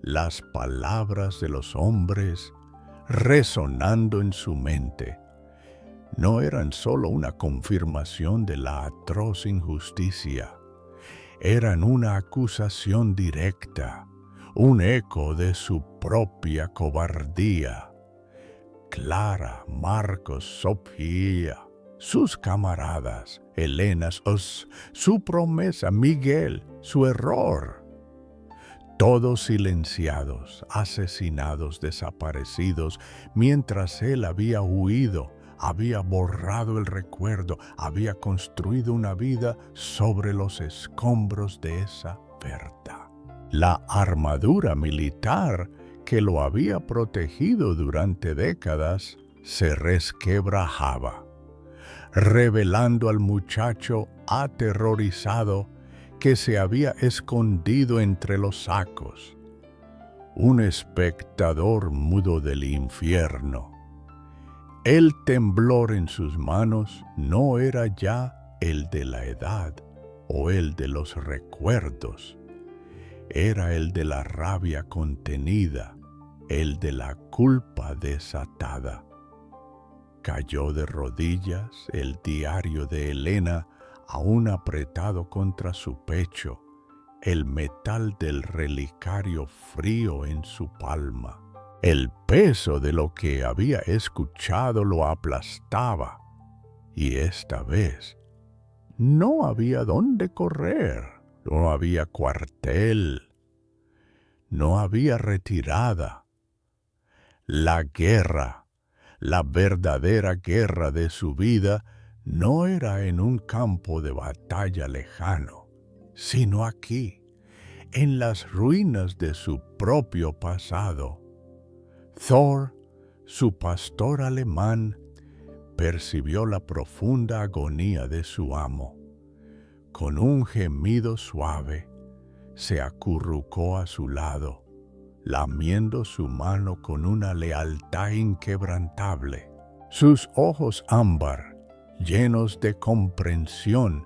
las palabras de los hombres resonando en su mente no eran sólo una confirmación de la atroz injusticia, eran una acusación directa, un eco de su propia cobardía. Clara, Marcos, Sofía, sus camaradas, Elena, su promesa, Miguel, su error. Todos silenciados, asesinados, desaparecidos, mientras él había huido, había borrado el recuerdo, había construido una vida sobre los escombros de esa verdad. La armadura militar que lo había protegido durante décadas se resquebrajaba, revelando al muchacho aterrorizado que se había escondido entre los sacos, un espectador mudo del infierno. El temblor en sus manos no era ya el de la edad o el de los recuerdos, era el de la rabia contenida, el de la culpa desatada. Cayó de rodillas, el diario de Elena aún apretado contra su pecho, el metal del relicario frío en su palma. El peso de lo que había escuchado lo aplastaba, y esta vez no había dónde correr, no había cuartel, no había retirada. La guerra, la verdadera guerra de su vida, no era en un campo de batalla lejano, sino aquí, en las ruinas de su propio pasado. Thor, su pastor alemán, percibió la profunda agonía de su amo. Con un gemido suave, se acurrucó a su lado, lamiendo su mano con una lealtad inquebrantable. Sus ojos ámbar, llenos de comprensión,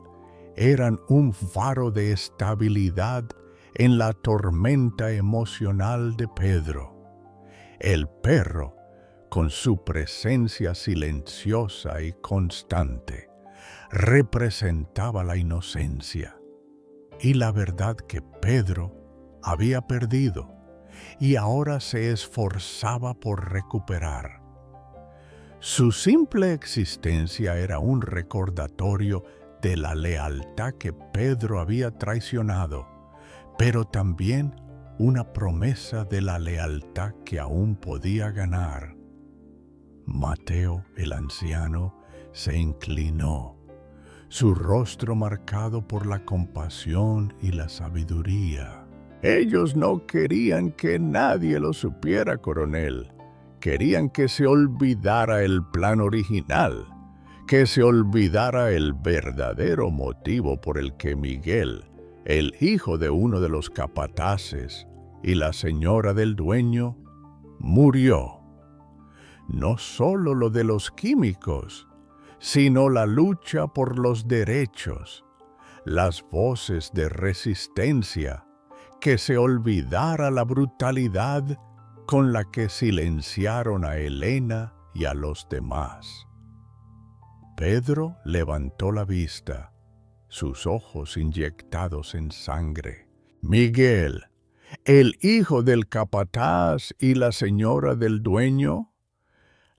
eran un faro de estabilidad en la tormenta emocional de Pedro. El perro, con su presencia silenciosa y constante, representaba la inocencia y la verdad que Pedro había perdido y ahora se esforzaba por recuperar. Su simple existencia era un recordatorio de la lealtad que Pedro había traicionado, pero también una promesa de la lealtad que aún podía ganar. Mateo, el anciano, se inclinó, su rostro marcado por la compasión y la sabiduría. Ellos no querían que nadie lo supiera, coronel. Querían que se olvidara el plan original, que se olvidara el verdadero motivo por el que Miguel, el hijo de uno de los capataces y la señora del dueño, murió. No solo lo de los químicos, sino la lucha por los derechos, las voces de resistencia, que se olvidara la brutalidad con la que silenciaron a Elena y a los demás. Pedro levantó la vista, sus ojos inyectados en sangre. Miguel, el hijo del capataz y la señora del dueño.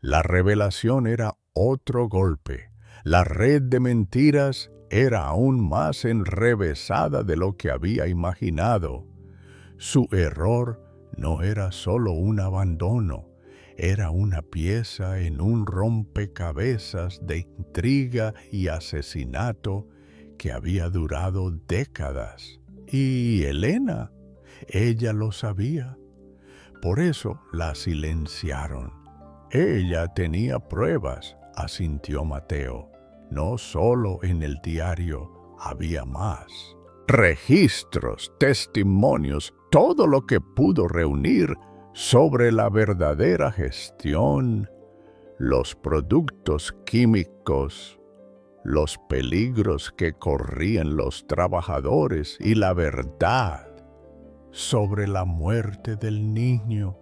La revelación era otro golpe. La red de mentiras era aún más enrevesada de lo que había imaginado. Su error no era solo un abandono, era una pieza en un rompecabezas de intriga y asesinato que había durado décadas. Y Elena, ella lo sabía. Por eso la silenciaron. Ella tenía pruebas, asintió Mateo. No solo en el diario, había más. Registros, testimonios, todo lo que pudo reunir sobre la verdadera gestión, los productos químicos, los peligros que corrían los trabajadores y la verdad. sobre la muerte del niño.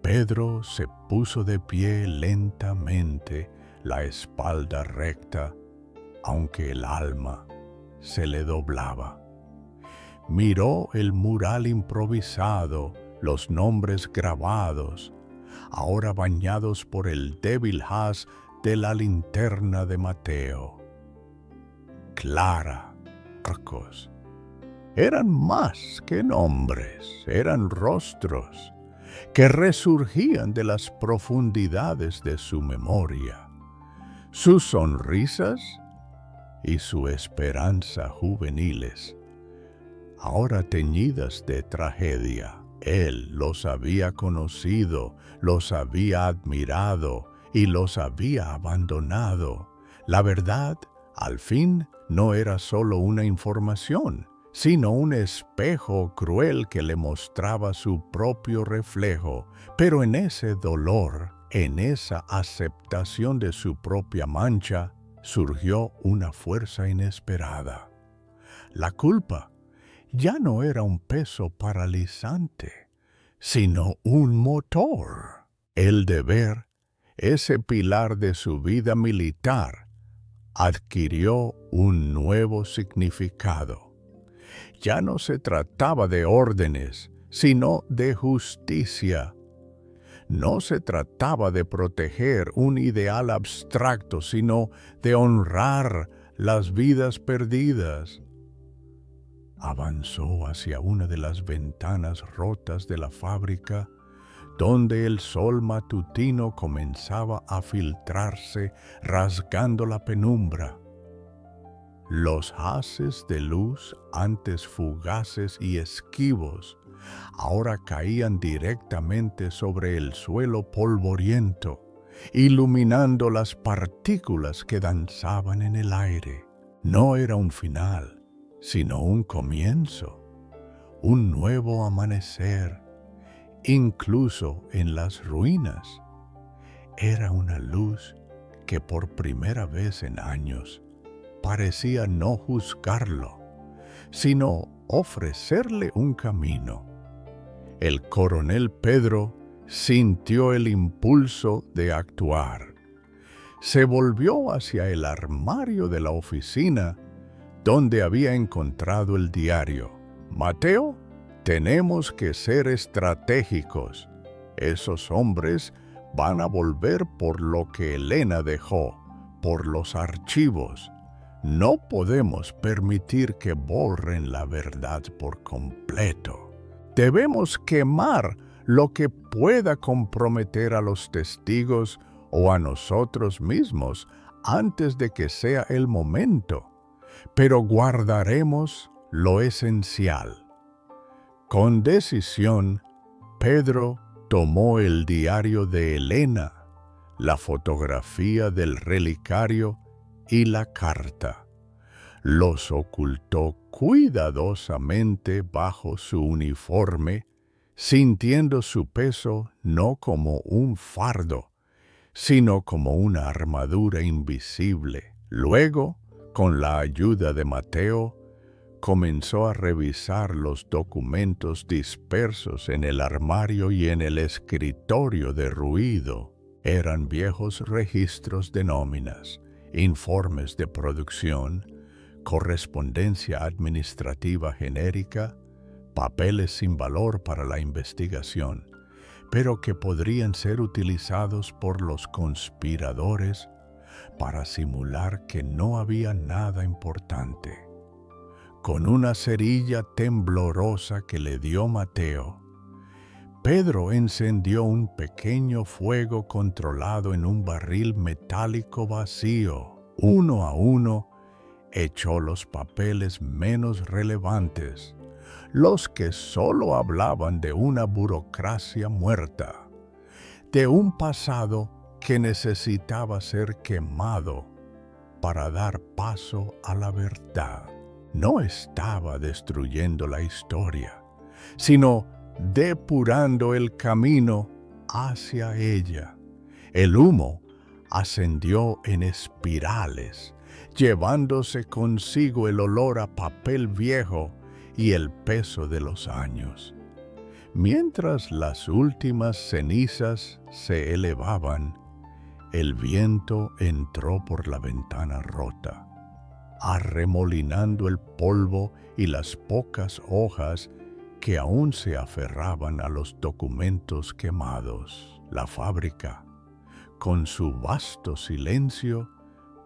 Pedro se puso de pie lentamente, la espalda recta, aunque el alma se le doblaba. Miró el mural improvisado, los nombres grabados, ahora bañados por el débil haz de la linterna de Mateo. Clara, Marcos. Eran más que nombres, eran rostros que resurgían de las profundidades de su memoria. Sus sonrisas y su esperanza juveniles, ahora teñidas de tragedia. Él los había conocido, los había admirado y los había abandonado. La verdad, al fin, no era solo una información, sino un espejo cruel que le mostraba su propio reflejo. Pero en ese dolor, en esa aceptación de su propia mancha, surgió una fuerza inesperada. La culpa ya no era un peso paralizante, sino un motor. El deber, ese pilar de su vida militar, adquirió un nuevo significado. Ya no se trataba de órdenes, sino de justicia. No se trataba de proteger un ideal abstracto, sino de honrar las vidas perdidas. Avanzó hacia una de las ventanas rotas de la fábrica, donde el sol matutino comenzaba a filtrarse, rasgando la penumbra. Los haces de luz, antes fugaces y esquivos, ahora caían directamente sobre el suelo polvoriento, iluminando las partículas que danzaban en el aire. No era un final, sino un comienzo, un nuevo amanecer, incluso en las ruinas. Era una luz que por primera vez en años parecía no juzgarlo, sino ofrecerle un camino. El coronel Pedro sintió el impulso de actuar. Se volvió hacia el armario de la oficina donde había encontrado el diario. Mateo, tenemos que ser estratégicos. Esos hombres van a volver por lo que Elena dejó, por los archivos. No podemos permitir que borren la verdad por completo. Debemos quemar lo que pueda comprometer a los testigos o a nosotros mismos antes de que sea el momento, pero guardaremos lo esencial. Con decisión, Pedro tomó el diario de Elena, la fotografía del relicario y la carta. Los ocultó cuidadosamente bajo su uniforme, sintiendo su peso no como un fardo, sino como una armadura invisible. Luego, con la ayuda de Mateo, comenzó a revisar los documentos dispersos en el armario y en el escritorio derruido. Eran viejos registros de nóminas, informes de producción, correspondencia administrativa genérica, papeles sin valor para la investigación, pero que podrían ser utilizados por los conspiradores para simular que no había nada importante. Con una cerilla temblorosa que le dio Mateo, Pedro encendió un pequeño fuego controlado en un barril metálico vacío. Uno a uno, echó los papeles menos relevantes, los que solo hablaban de una burocracia muerta, de un pasado que necesitaba ser quemado para dar paso a la verdad. No estaba destruyendo la historia, sino depurando el camino hacia ella. El humo ascendió en espirales, llevándose consigo el olor a papel viejo y el peso de los años. Mientras las últimas cenizas se elevaban, el viento entró por la ventana rota, arremolinando el polvo y las pocas hojas que aún se aferraban a los documentos quemados. La fábrica, con su vasto silencio,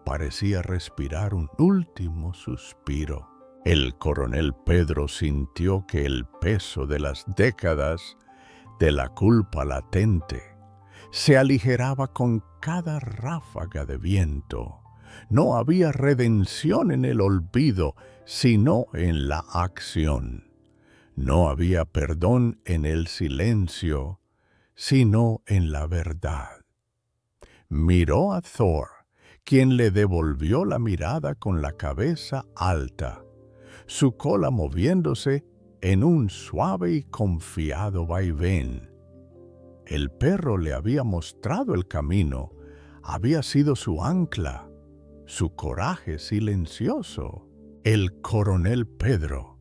parecía respirar un último suspiro. El coronel Pedro sintió que el peso de las décadas de la culpa latente se aligeraba con cada ráfaga de viento. No había redención en el olvido, sino en la acción. No había perdón en el silencio, sino en la verdad. Miró a Thor, quien le devolvió la mirada con la cabeza alta, su cola moviéndose en un suave y confiado vaivén. El perro le había mostrado el camino, había sido su ancla, su coraje silencioso. El coronel Pedro,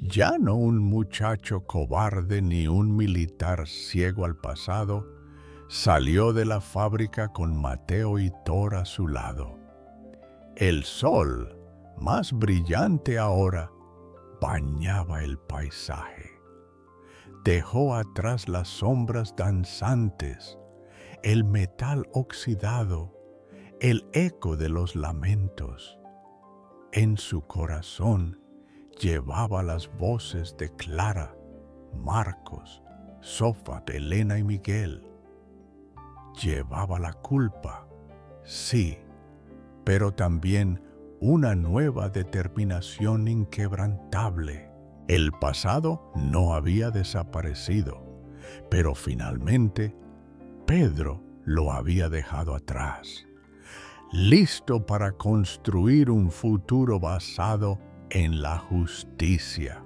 ya no un muchacho cobarde ni un militar ciego al pasado, salió de la fábrica con Mateo y Thor a su lado. El sol, más brillante ahora, bañaba el paisaje. Dejó atrás las sombras danzantes, el metal oxidado, el eco de los lamentos. En su corazón llevaba las voces de Clara, Marcos, Sofa, Elena y Miguel. Llevaba la culpa, sí, pero también una nueva determinación inquebrantable. El pasado no había desaparecido, pero finalmente Pedro lo había dejado atrás, listo para construir un futuro basado en la justicia.